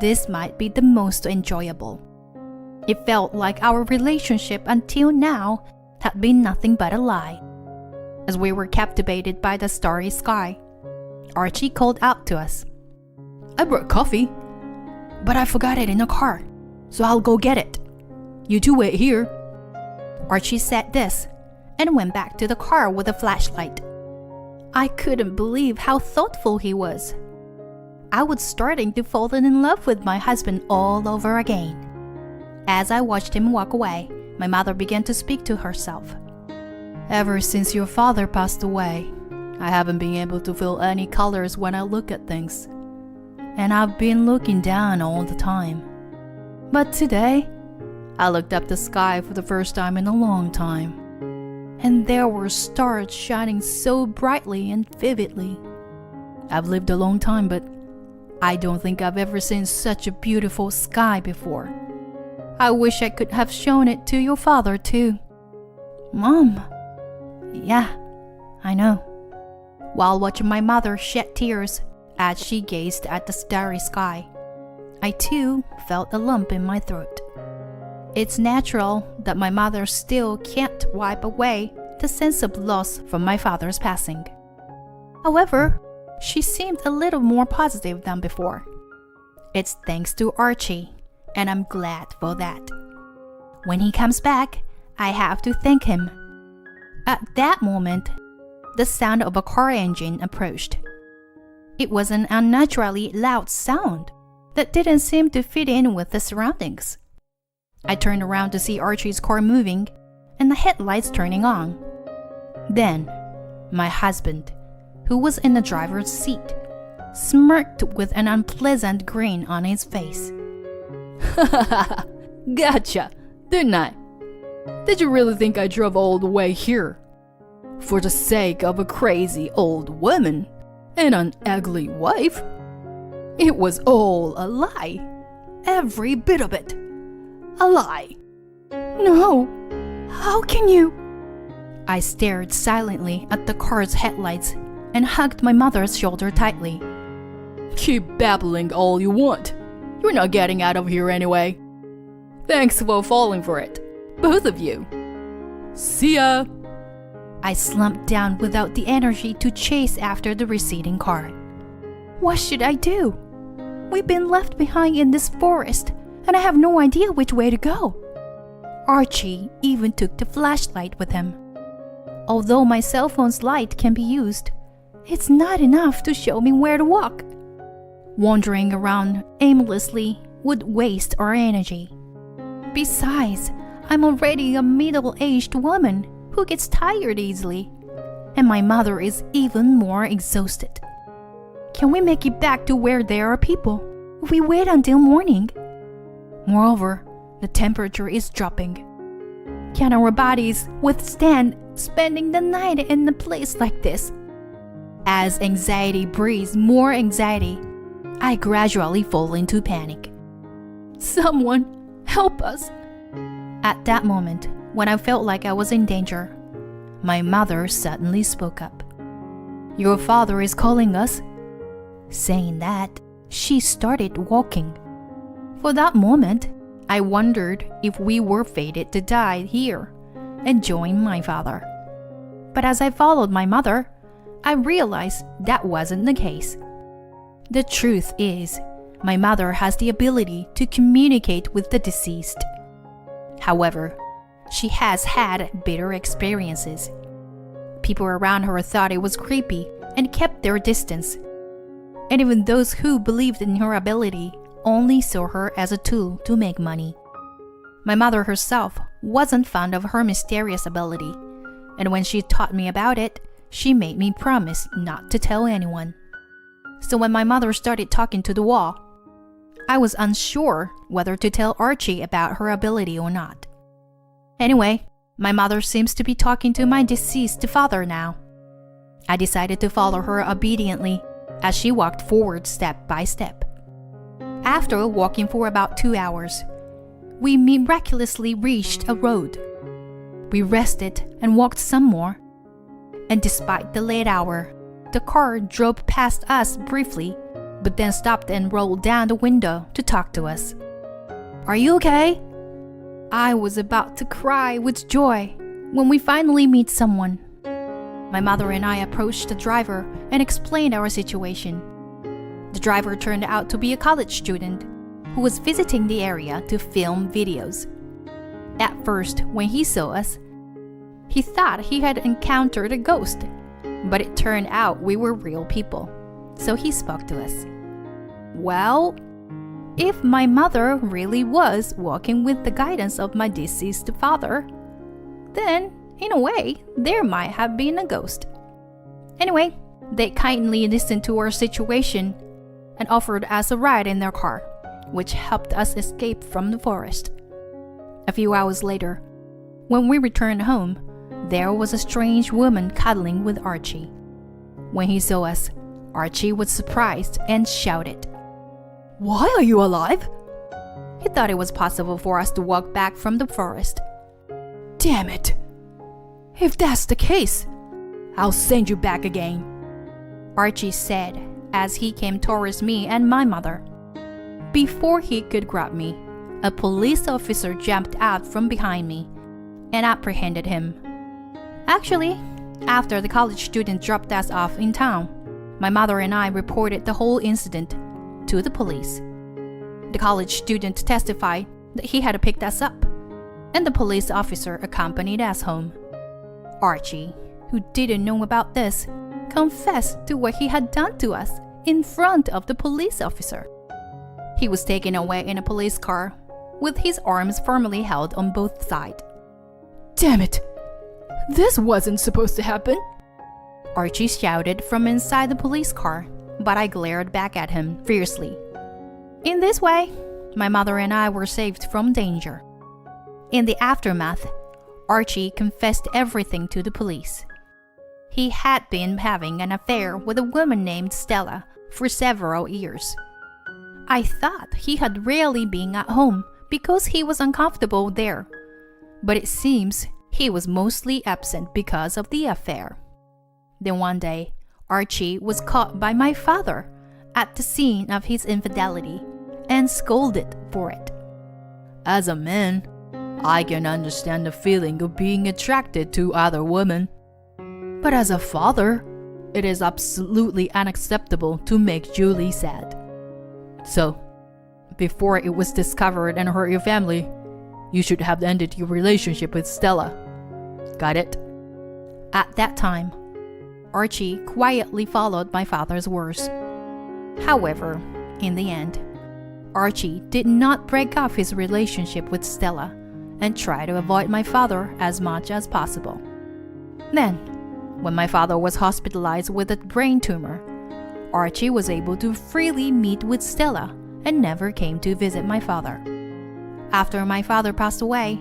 this might be the most enjoyable. It felt like our relationship until now had been nothing but a lie. As we were captivated by the starry sky, Archie called out to us, I brought coffee, but I forgot it in the car, so I'll go get it. You two wait here. Archie said this and went back to the car with a flashlight. I couldn't believe how thoughtful he was. I was starting to fall in love with my husband all over again. As I watched him walk away, my mother began to speak to herself. Ever since your father passed away, I haven't been able to feel any colors when I look at things. And I've been looking down all the time. But today, I looked up the sky for the first time in a long time. And there were stars shining so brightly and vividly. I've lived a long time, but I don't think I've ever seen such a beautiful sky before. I wish I could have shown it to your father too. Mom. Yeah, I know. While watching my mother shed tears as she gazed at the starry sky, I too felt a lump in my throat. It's natural that my mother still can't wipe away the sense of loss from my father's passing. However, she seemed a little more positive than before. It's thanks to Archie, and I'm glad for that. When he comes back, I have to thank him. At that moment, the sound of a car engine approached. It was an unnaturally loud sound that didn't seem to fit in with the surroundings. I turned around to see Archie's car moving and the headlights turning on. Then, my husband, who was in the driver's seat, smirked with an unpleasant grin on his face. Gotcha, didn't I? Did you really think I drove all the way here for the sake of a crazy old woman and an ugly wife? It was all a lie. Every bit of it. A lie. No, how can you? I stared silently at the car's headlights and hugged my mother's shoulder tightly. Keep babbling all you want. You're not getting out of here anyway. Thanks for falling for it, both of you. See ya. I slumped down without the energy to chase after the receding car. What should I do? We've been left behind in this forest, and I have no idea which way to go. Archie even took the flashlight with him. Although my cell phone's light can be used, it's not enough to show me where to walk. Wandering around aimlessly would waste our energy. Besides, I'm already a middle-aged woman who gets tired easily, and my mother is even more exhausted. Can we make it back to where there are people if we wait until morning? Moreover, the temperature is dropping. Can our bodies withstand spending the night in a place like this? As anxiety breeds more anxiety, I gradually fall into panic. Someone help us! At that moment, when I felt like I was in danger, my mother suddenly spoke up. Your father is calling us. Saying that, she started walking. For that moment, I wondered if we were fated to die here and join my father. But as I followed my mother, I realized that wasn't the case. The truth is, my mother has the ability to communicate with the deceased. However, she has had bitter experiences. People around her thought it was creepy and kept their distance. And even those who believed in her ability only saw her as a tool to make money. My mother herself wasn't fond of her mysterious ability, and when she taught me about it, she made me promise not to tell anyone. So when my mother started talking to the wall, I was unsure whether to tell Archie about her ability or not. Anyway, my mother seems to be talking to my deceased father now. I decided to follow her obediently as she walked forward step by step. After walking for about 2 hours, we miraculously reached a road. We rested and walked some more, and despite the late hour, the car drove past us briefly, but then stopped and rolled down the window to talk to us. Are you okay? I was about to cry with joy when we finally meet someone. My mother and I approached the driver and explained our situation. The driver turned out to be a college student who was visiting the area to film videos. At first, when he saw us, he thought he had encountered a ghost, but it turned out we were real people, so he spoke to us. Well, if my mother really was walking with the guidance of my deceased father, then, in a way, there might have been a ghost. Anyway, they kindly listened to our situation and offered us a ride in their car, which helped us escape from the forest. A few hours later, when we returned home, there was a strange woman cuddling with Archie. When he saw us, Archie was surprised and shouted, "Why are you alive?" He thought it was possible for us to walk back from the forest. Damn it! If that's the case, I'll send you back again, Archie said as he came towards me and my mother. Before he could grab me, a police officer jumped out from behind me and apprehended him. Actually, after the college student dropped us off in town, my mother and I reported the whole incident to the police. The college student testified that he had picked us up, and the police officer accompanied us home. Archie, who didn't know about this, confessed to what he had done to us in front of the police officer. He was taken away in a police car with his arms firmly held on both sides. Damn it! This wasn't supposed to happen! Archie shouted from inside the police car, but I glared back at him fiercely. In this way, my mother and I were saved from danger. In the aftermath, Archie confessed everything to the police. He had been having an affair with a woman named Stella for several years. I thought he had rarely been at home because he was uncomfortable there, but it seems he was mostly absent because of the affair. Then one day, Archie was caught by my father at the scene of his infidelity and scolded for it. As a man, I can understand the feeling of being attracted to other women. But as a father, it is absolutely unacceptable to make Julie sad. So, before it was discovered and hurt your family, you should have ended your relationship with Stella. Got it? At that time, Archie quietly followed my father's words. However, in the end, Archie did not break off his relationship with Stella and try to avoid my father as much as possible. Then, when my father was hospitalized with a brain tumor, Archie was able to freely meet with Stella and never came to visit my father. After my father passed away,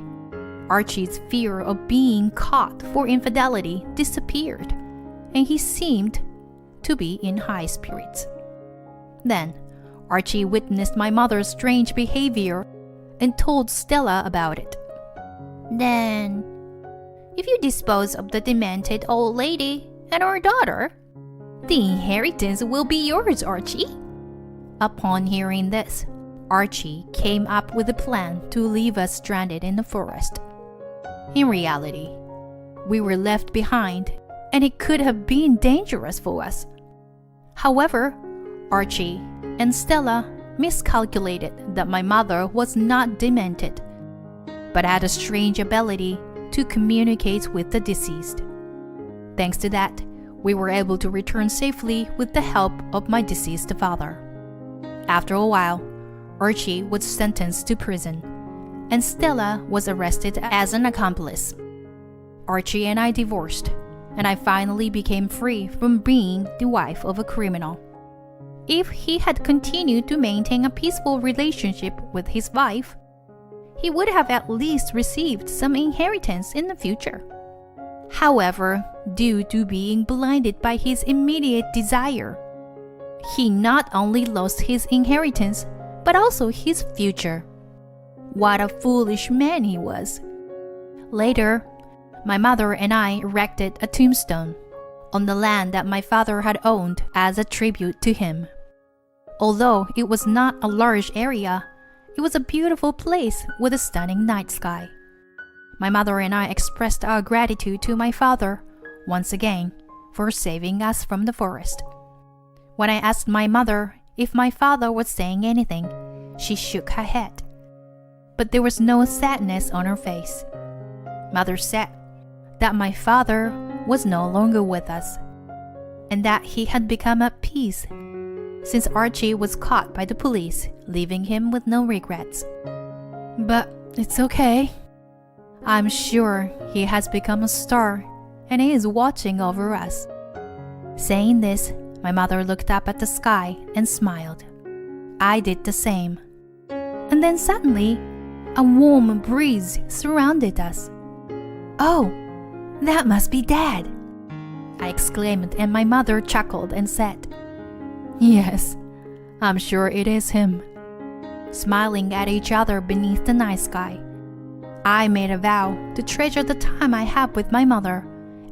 Archie's fear of being caught for infidelity disappeared, and he seemed to be in high spirits. Then, Archie witnessed my mother's strange behavior and told Stella about it. Then, if you dispose of the demented old lady and our daughter, the inheritance will be yours, Archie. Upon hearing this, Archie came up with a plan to leave us stranded in the forest. In reality, we were left behind, and it could have been dangerous for us. However, Archie and Stella miscalculated that my mother was not demented, but had a strange ability to communicate with the deceased. Thanks to that, we were able to return safely with the help of my deceased father. After a while, Archie was sentenced to prison, and Stella was arrested as an accomplice. Archie and I divorced, and I finally became free from being the wife of a criminal. If he had continued to maintain a peaceful relationship with his wife, he would have at least received some inheritance in the future. However, due to being blinded by his immediate desire, he not only lost his inheritance, but also his future. What a foolish man he was. Later, my mother and I erected a tombstone on the land that my father had owned as a tribute to him. Although it was not a large area, it was a beautiful place with a stunning night sky. My mother and I expressed our gratitude to my father, once again, for saving us from the forest. When I asked my mother if my father was saying anything, she shook her head. But there was no sadness on her face. Mother said that my father was no longer with us, and that he had become at peace since Archie was caught by the police, leaving him with no regrets. But it's okay. I'm sure he has become a star and he is watching over us. Saying this, my mother looked up at the sky and smiled. I did the same. And then suddenly, a warm breeze surrounded us. "Oh, that must be Dad!" I exclaimed, and my mother chuckled and said, "Yes, I'm sure it is him." Smiling at each other beneath the night sky, I made a vow to treasure the time I had with my mother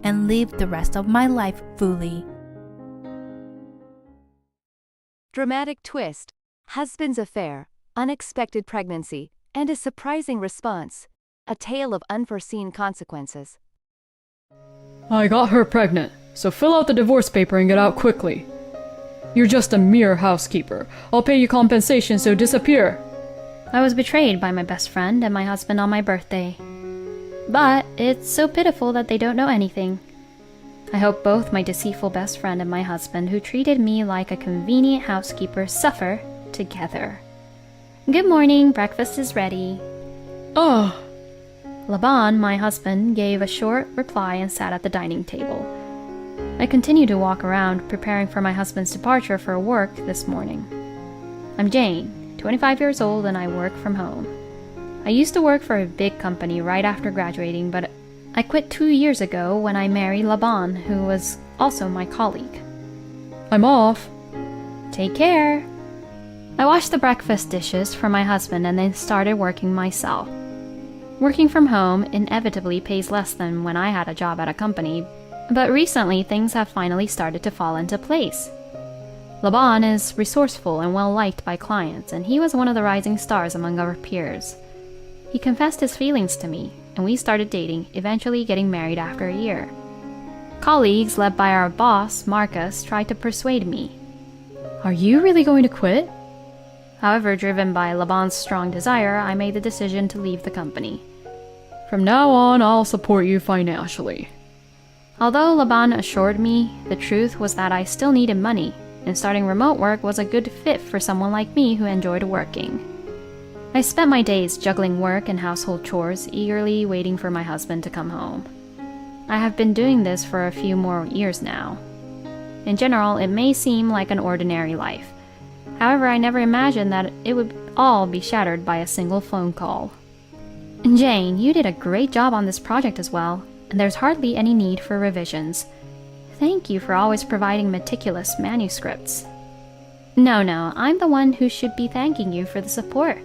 and live the rest of my life fully. Dramatic twist, husband's affair, unexpected pregnancy, and a surprising response. A tale of unforeseen consequences. I got her pregnant, so fill out the divorce paper and get out quickly. You're just a mere housekeeper. I'll pay you compensation, so disappear. I was betrayed by my best friend and my husband on my birthday. But it's so pitiful that they don't know anything. I hope both my deceitful best friend and my husband, who treated me like a convenient housekeeper, suffer together. Good morning, breakfast is ready. Oh. Laban, my husband, gave a short reply and sat at the dining table. I continued to walk around, preparing for my husband's departure for work this morning. I'm Jane, 25 years old, and I work from home. I used to work for a big company right after graduating, but I quit 2 years ago when I married Laban, who was also my colleague. I'm off. Take care. I washed the breakfast dishes for my husband and then started working myself. Working from home inevitably pays less than when I had a job at a company, but recently things have finally started to fall into place. Laban is resourceful and well-liked by clients, and he was one of the rising stars among our peers. He confessed his feelings to me, and we started dating, eventually getting married after a year. Colleagues, led by our boss, Marcus, tried to persuade me. Are you really going to quit? However, driven by Laban's strong desire, I made the decision to leave the company. From now on, I'll support you financially. Although Laban assured me, the truth was that I still needed money, and starting remote work was a good fit for someone like me who enjoyed working. I spent my days juggling work and household chores, eagerly waiting for my husband to come home. I have been doing this for a few more years now. In general, it may seem like an ordinary life. However, I never imagined that it would all be shattered by a single phone call. Jane, you did a great job on this project as well, and there's hardly any need for revisions. Thank you for always providing meticulous manuscripts. No, I'm the one who should be thanking you for the support.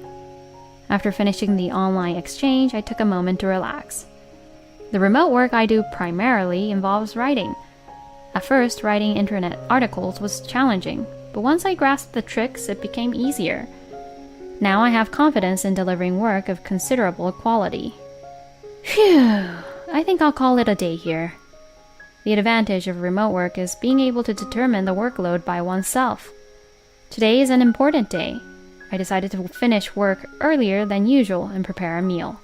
After finishing the online exchange, I took a moment to relax. The remote work I do primarily involves writing. At first, writing internet articles was challenging, but once I grasped the tricks, it became easier. Now I have confidence in delivering work of considerable quality. Phew, I think I'll call it a day here. The advantage of remote work is being able to determine the workload by oneself. Today is an important day. I decided to finish work earlier than usual and prepare a meal.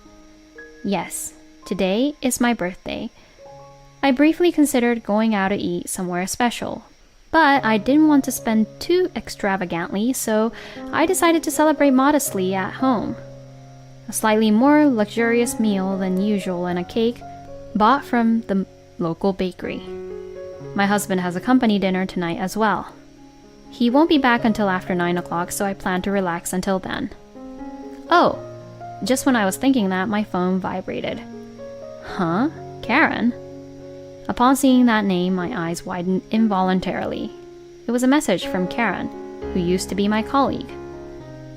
Yes, today is my birthday. I briefly considered going out to eat somewhere special, but I didn't want to spend too extravagantly, so I decided to celebrate modestly at home. A slightly more luxurious meal than usual and a cake bought from the local bakery. My husband has a company dinner tonight as well. He won't be back until after 9 o'clock, so I plan to relax until then. Oh, just when I was thinking that, my phone vibrated. Huh? Karen? Upon seeing that name, my eyes widened involuntarily. It was a message from Karen, who used to be my colleague.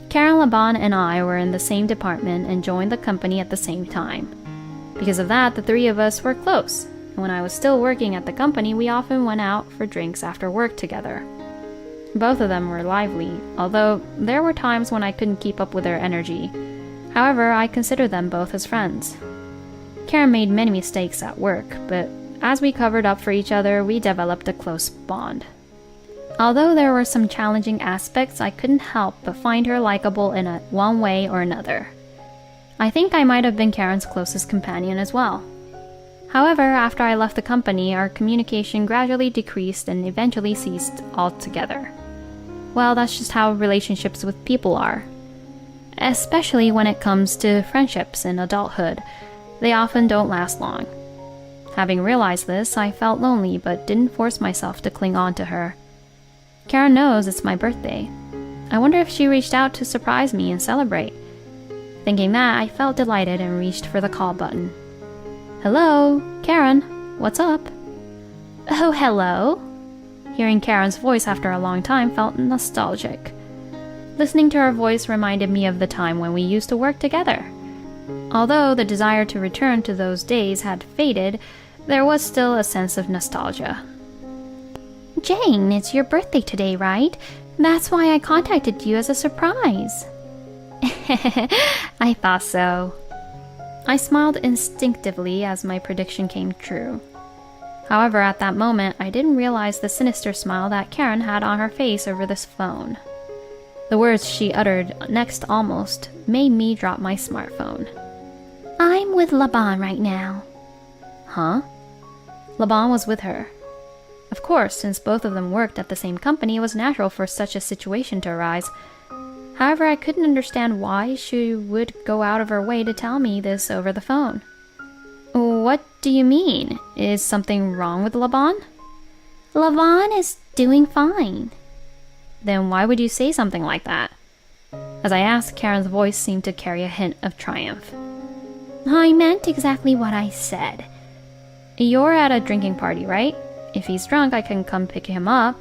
Karen, Laban, and I were in the same department and joined the company at the same time. Because of that, the three of us were close, and when I was still working at the company, we often went out for drinks after work together. Both of them were lively, although there were times when I couldn't keep up with their energy. However, I consider them both as friends. Karen made many mistakes at work, but as we covered up for each other, we developed a close bond. Although there were some challenging aspects, I couldn't help but find her likable in one way or another. I think I might have been Karen's closest companion as well. However, after I left the company, our communication gradually decreased and eventually ceased altogether. Well, that's just how relationships with people are. Especially when it comes to friendships in adulthood, they often don't last long. Having realized this, I felt lonely but didn't force myself to cling on to her. Karen knows it's my birthday. I wonder if she reached out to surprise me and celebrate. Thinking that, I felt delighted and reached for the call button. Hello, Karen, what's up? Oh, hello. Hearing Karen's voice after a long time felt nostalgic. Listening to her voice reminded me of the time when we used to work together. Although the desire to return to those days had faded, there was still a sense of nostalgia. Jane, it's your birthday today, right? That's why I contacted you as a surprise. I thought so. I smiled instinctively as my prediction came true. However, at that moment, I didn't realize the sinister smile that Karen had on her face over this phone. The words she uttered next almost made me drop my smartphone. I'm with Laban right now. Huh? Laban was with her. Of course, since both of them worked at the same company, it was natural for such a situation to arise. However, I couldn't understand why she would go out of her way to tell me this over the phone. What do you mean? Is something wrong with Laban? Laban is doing fine. Then why would you say something like that? As I asked, Karen's voice seemed to carry a hint of triumph. I meant exactly what I said. You're at a drinking party, right? If he's drunk, I can come pick him up.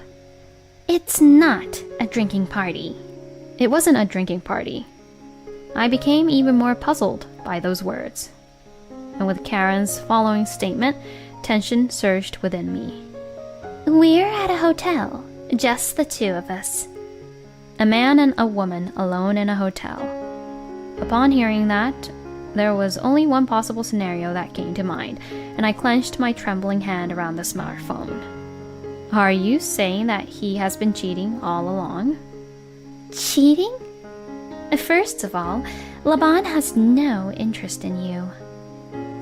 It's not a drinking party. It wasn't a drinking party. I became even more puzzled by those words. And with Karen's following statement, tension surged within me. We're at a hotel, just the two of us. A man and a woman alone in a hotel. Upon hearing that, There was only one possible scenario that came to mind, and I clenched my trembling hand around the smartphone. Are you saying that he has been cheating all along? Cheating? First of all, Laban has no interest in you.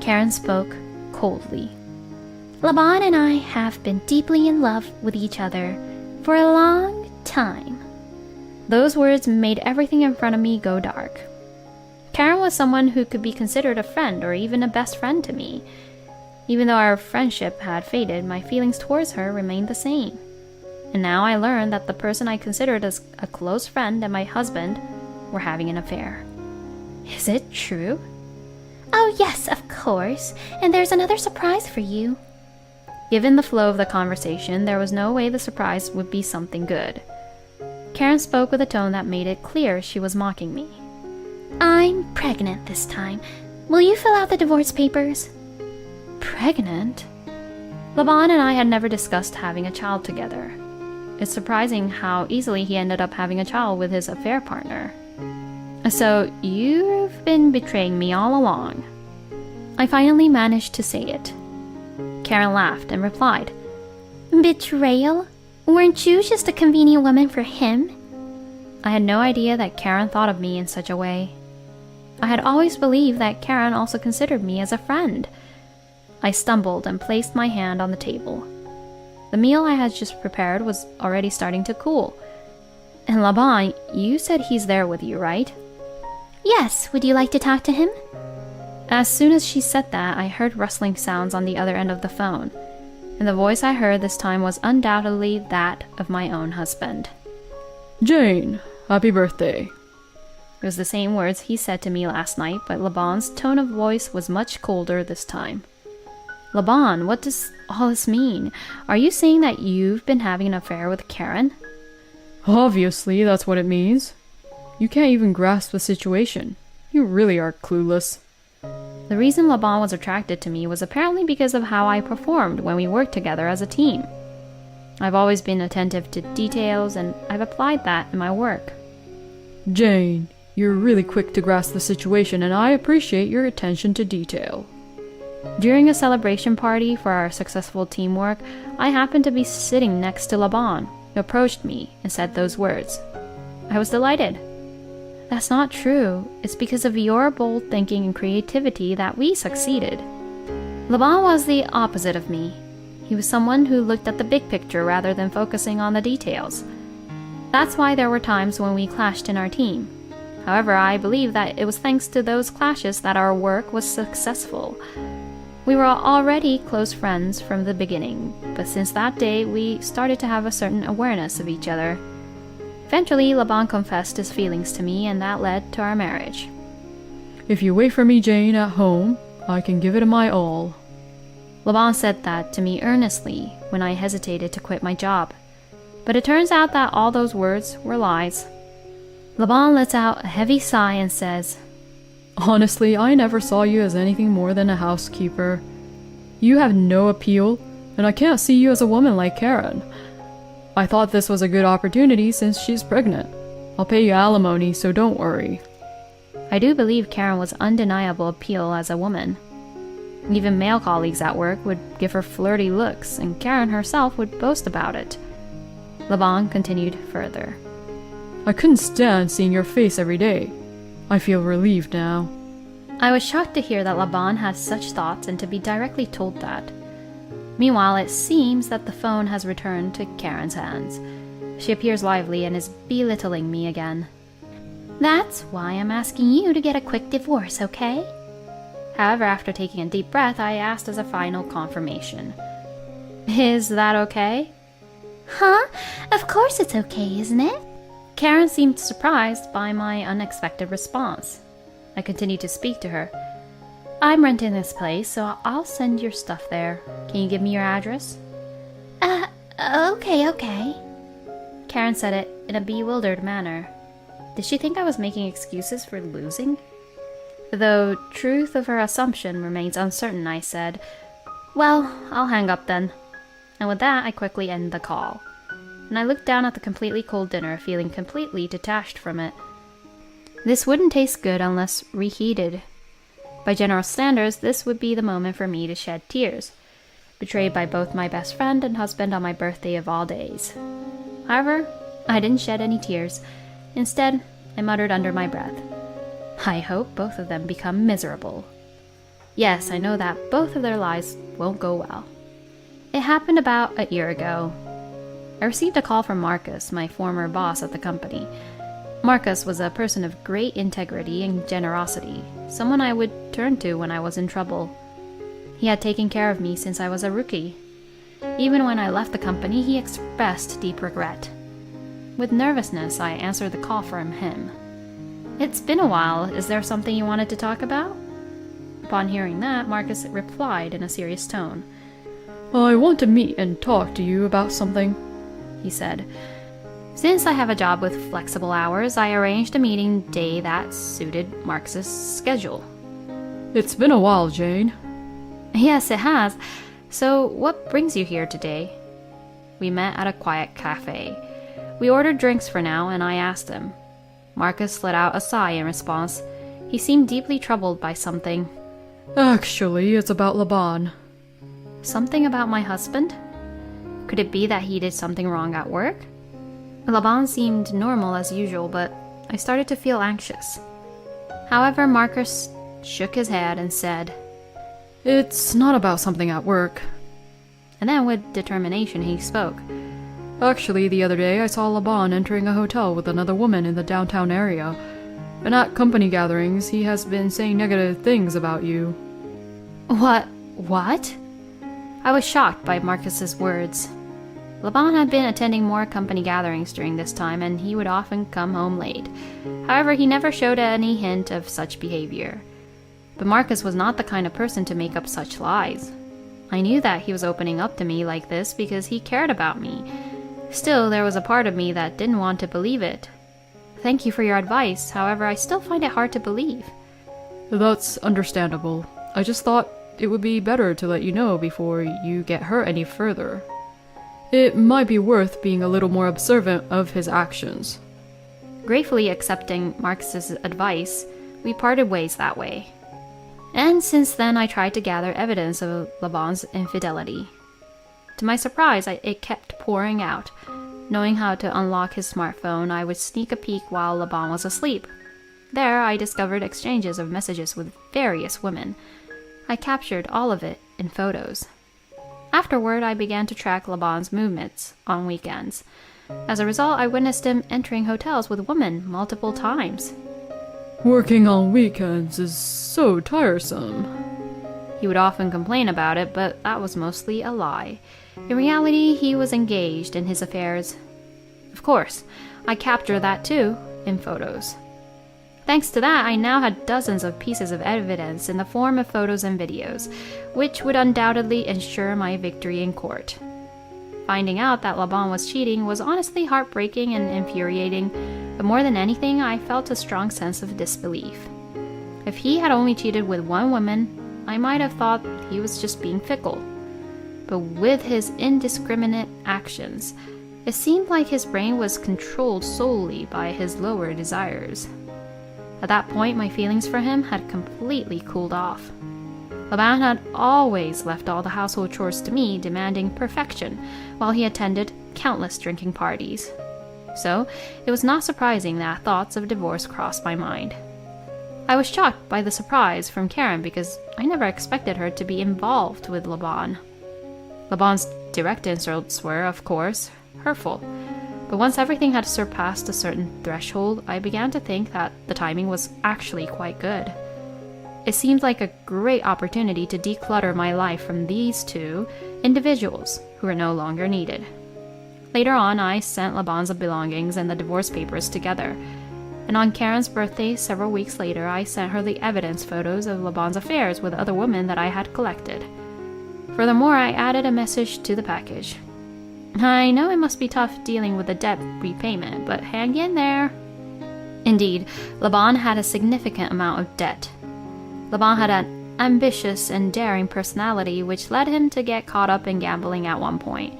Karen spoke coldly. Laban and I have been deeply in love with each other for a long time. Those words made everything in front of me go dark. Karen was someone who could be considered a friend or even a best friend to me. Even though our friendship had faded, my feelings towards her remained the same. And now I learned that the person I considered as a close friend and my husband were having an affair. Is it true? Oh yes, of course. And there's another surprise for you. Given the flow of the conversation, there was no way the surprise would be something good. Karen spoke with a tone that made it clear she was mocking me. I'm pregnant this time. Will you fill out the divorce papers? Pregnant? Laban and I had never discussed having a child together. It's surprising how easily he ended up having a child with his affair partner. So, you've been betraying me all along. I finally managed to say it. Karen laughed and replied, Betrayal? Weren't you just a convenient woman for him? I had no idea that Karen thought of me in such a way. I had always believed that Karen also considered me as a friend. I stumbled and placed my hand on the table. The meal I had just prepared was already starting to cool. And Laban, you said he's there with you, right? Yes, would you like to talk to him? As soon as she said that, I heard rustling sounds on the other end of the phone, and the voice I heard this time was undoubtedly that of my own husband. Jane, happy birthday. It was the same words he said to me last night, but Laban's tone of voice was much colder this time. Laban, what does all this mean? Are you saying that you've been having an affair with Karen? Obviously, that's what it means. You can't even grasp the situation. You really are clueless. The reason Laban was attracted to me was apparently because of how I performed when we worked together as a team. I've always been attentive to details, and I've applied that in my work. Jane, you're really quick to grasp the situation, and I appreciate your attention to detail. During a celebration party for our successful teamwork, I happened to be sitting next to Laban, who approached me and said those words. I was delighted. That's not true. It's because of your bold thinking and creativity that we succeeded. Laban was the opposite of me. He was someone who looked at the big picture rather than focusing on the details. That's why there were times when we clashed in our team. However, I believe that it was thanks to those clashes that our work was successful. We were already close friends from the beginning, but since that day we started to have a certain awareness of each other. Eventually, Laban confessed his feelings to me, and that led to our marriage. If you wait for me, Jane, at home, I can give it my all. Laban said that to me earnestly when I hesitated to quit my job. But it turns out that all those words were lies. Laban lets out a heavy sigh and says, Honestly, I never saw you as anything more than a housekeeper. You have no appeal, and I can't see you as a woman like Karen. I thought this was a good opportunity since she's pregnant. I'll pay you alimony, so don't worry. I do believe Karen was undeniable appeal as a woman. Even male colleagues at work would give her flirty looks, and Karen herself would boast about it. Laban continued further. I couldn't stand seeing your face every day. I feel relieved now. I was shocked to hear that Laban had such thoughts and to be directly told that. Meanwhile, it seems that the phone has returned to Karen's hands. She appears lively and is belittling me again. That's why I'm asking you to get a quick divorce, okay? However, after taking a deep breath, I asked as a final confirmation. Is that okay? Huh? Of course it's okay, isn't it? Karen seemed surprised by my unexpected response. I continued to speak to her. I'm renting this place, so I'll send your stuff there. Can you give me your address? Okay. Karen said it in a bewildered manner. Did she think I was making excuses for losing? Though truth of her assumption remains uncertain, I said, Well, I'll hang up then. And with that, I quickly ended the call. And I looked down at the completely cold dinner, feeling completely detached from it. This wouldn't taste good unless reheated. By general standards, this would be the moment for me to shed tears, betrayed by both my best friend and husband on my birthday of all days. However, I didn't shed any tears. Instead, I muttered under my breath, I hope both of them become miserable. Yes, I know that both of their lives won't go well. It happened about a year ago. I received a call from Marcus, my former boss at the company. Marcus was a person of great integrity and generosity, someone I would turn to when I was in trouble. He had taken care of me since I was a rookie. Even when I left the company, he expressed deep regret. With nervousness, I answered the call from him. It's been a while. Is there something you wanted to talk about? Upon hearing that, Marcus replied in a serious tone. I want to meet and talk to you about something, he said. Since I have a job with flexible hours, I arranged a meeting day that suited Marcus's schedule. It's been a while, Jane. Yes, it has. So, what brings you here today? We met at a quiet cafe. We ordered drinks for now, and I asked him. Marcus let out a sigh in response. He seemed deeply troubled by something. Actually, it's about Laban. Something about my husband? Could it be that he did something wrong at work? Laban seemed normal as usual, but I started to feel anxious. However, Marcus shook his head and said, It's not about something at work. And then with determination he spoke. Actually, the other day I saw Laban entering a hotel with another woman in the downtown area. And at company gatherings, he has been saying negative things about you. What? I was shocked by Marcus's words. Laban had been attending more company gatherings during this time, and he would often come home late. However, he never showed any hint of such behavior. But Marcus was not the kind of person to make up such lies. I knew that he was opening up to me like this because he cared about me. Still, there was a part of me that didn't want to believe it. Thank you for your advice, however, I still find it hard to believe. That's understandable. I just thought it would be better to let you know before you get hurt any further. It might be worth being a little more observant of his actions. Gratefully accepting Marcus's advice, we parted ways that way. And since then I tried to gather evidence of Laban's infidelity. To my surprise, it kept pouring out. Knowing how to unlock his smartphone, I would sneak a peek while Laban was asleep. There, I discovered exchanges of messages with various women. I captured all of it in photos. Afterward, I began to track Laban's movements on weekends. As a result, I witnessed him entering hotels with women multiple times. Working on weekends is so tiresome. He would often complain about it, but that was mostly a lie. In reality, he was engaged in his affairs. Of course, I captured that too, in photos. Thanks to that, I now had dozens of pieces of evidence in the form of photos and videos, which would undoubtedly ensure my victory in court. Finding out that Laban was cheating was honestly heartbreaking and infuriating, but more than anything, I felt a strong sense of disbelief. If he had only cheated with one woman, I might have thought he was just being fickle. But with his indiscriminate actions, it seemed like his brain was controlled solely by his lower desires. At that point, my feelings for him had completely cooled off. Laban had always left all the household chores to me, demanding perfection, while he attended countless drinking parties. So, it was not surprising that thoughts of divorce crossed my mind. I was shocked by the surprise from Karen because I never expected her to be involved with Laban. Laban's direct insults were, of course, hurtful. But once everything had surpassed a certain threshold, I began to think that the timing was actually quite good. It seemed like a great opportunity to declutter my life from these two individuals who were no longer needed. Later on, I sent Laban's belongings and the divorce papers together. And on Karen's birthday, several weeks later, I sent her the evidence photos of Laban's affairs with other women that I had collected. Furthermore, I added a message to the package. I know it must be tough dealing with the debt repayment, but hang in there. Indeed, Laban had a significant amount of debt. Laban had an ambitious and daring personality which led him to get caught up in gambling at one point.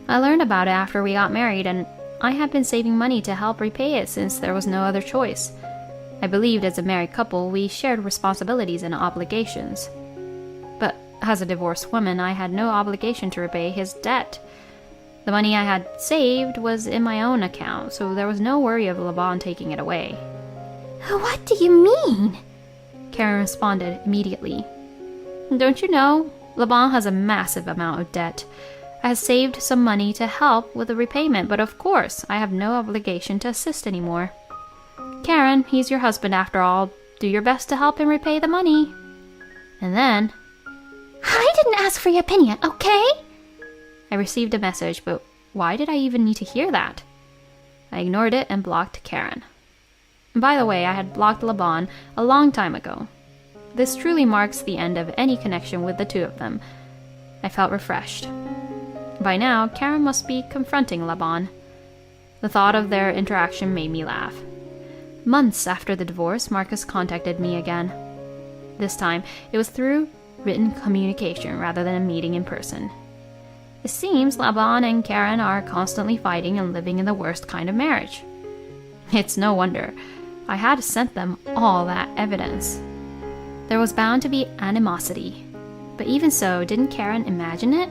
I learned about it after we got married, and I had been saving money to help repay it since there was no other choice. I believed as a married couple we shared responsibilities and obligations. But as a divorced woman, I had no obligation to repay his debt. The money I had saved was in my own account, so there was no worry of Laban taking it away. What do you mean? Karen responded immediately. Don't you know, Laban has a massive amount of debt. I have saved some money to help with the repayment, but of course, I have no obligation to assist anymore. Karen, he's your husband after all. Do your best to help him repay the money. And then... I didn't ask for your opinion, okay? I received a message, but why did I even need to hear that? I ignored it and blocked Karen. And by the way, I had blocked Laban a long time ago. This truly marks the end of any connection with the two of them. I felt refreshed. By now, Karen must be confronting Laban. The thought of their interaction made me laugh. Months after the divorce, Marcus contacted me again. This time, it was through written communication rather than a meeting in person. It seems Laban and Karen are constantly fighting and living in the worst kind of marriage. It's no wonder. I had sent them all that evidence. There was bound to be animosity. But even so, didn't Karen imagine it?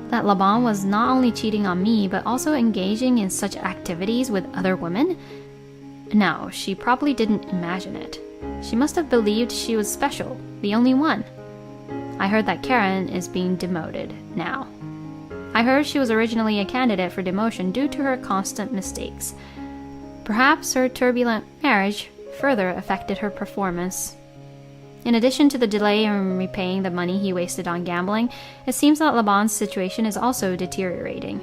That Laban was not only cheating on me, but also engaging in such activities with other women? No, she probably didn't imagine it. She must have believed she was special, the only one. I heard that Karen is being demoted now. I heard she was originally a candidate for demotion due to her constant mistakes. Perhaps her turbulent marriage further affected her performance. In addition to the delay in repaying the money he wasted on gambling, it seems that Laban's situation is also deteriorating.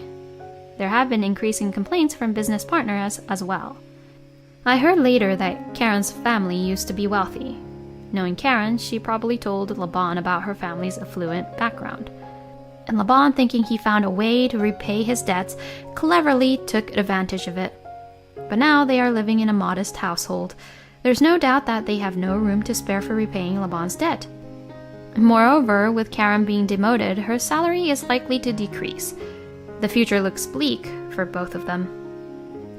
There have been increasing complaints from business partners as well. I heard later that Karen's family used to be wealthy. Knowing Karen, she probably told Laban about her family's affluent background. And Laban, thinking he found a way to repay his debts, cleverly took advantage of it. But now they are living in a modest household. There's no doubt that they have no room to spare for repaying Laban's debt. Moreover, with Karen being demoted, her salary is likely to decrease. The future looks bleak for both of them.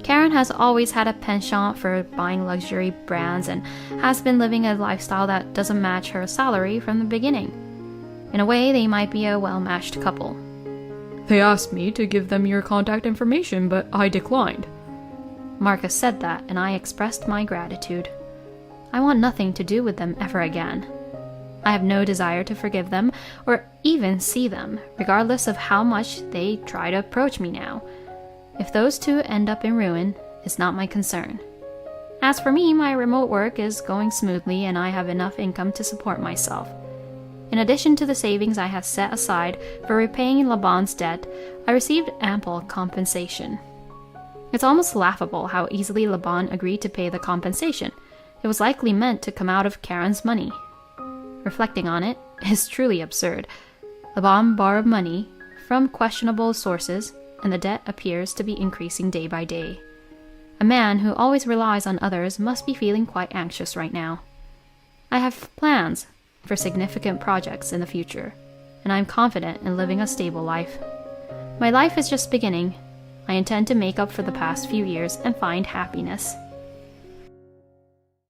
Karen has always had a penchant for buying luxury brands and has been living a lifestyle that doesn't match her salary from the beginning. In a way, they might be a well-matched couple. They asked me to give them your contact information, but I declined. Marcus said that, and I expressed my gratitude. I want nothing to do with them ever again. I have no desire to forgive them or even see them, regardless of how much they try to approach me now. If those two end up in ruin, it's not my concern. As for me, my remote work is going smoothly and I have enough income to support myself. In addition to the savings I have set aside for repaying Laban's debt, I received ample compensation. It's almost laughable how easily Laban agreed to pay the compensation. It was likely meant to come out of Karen's money. Reflecting on it is truly absurd. Laban borrowed money from questionable sources, and the debt appears to be increasing day by day. A man who always relies on others must be feeling quite anxious right now. I have plans for significant projects in the future, and I am confident in living a stable life. My life is just beginning. I intend to make up for the past few years and find happiness.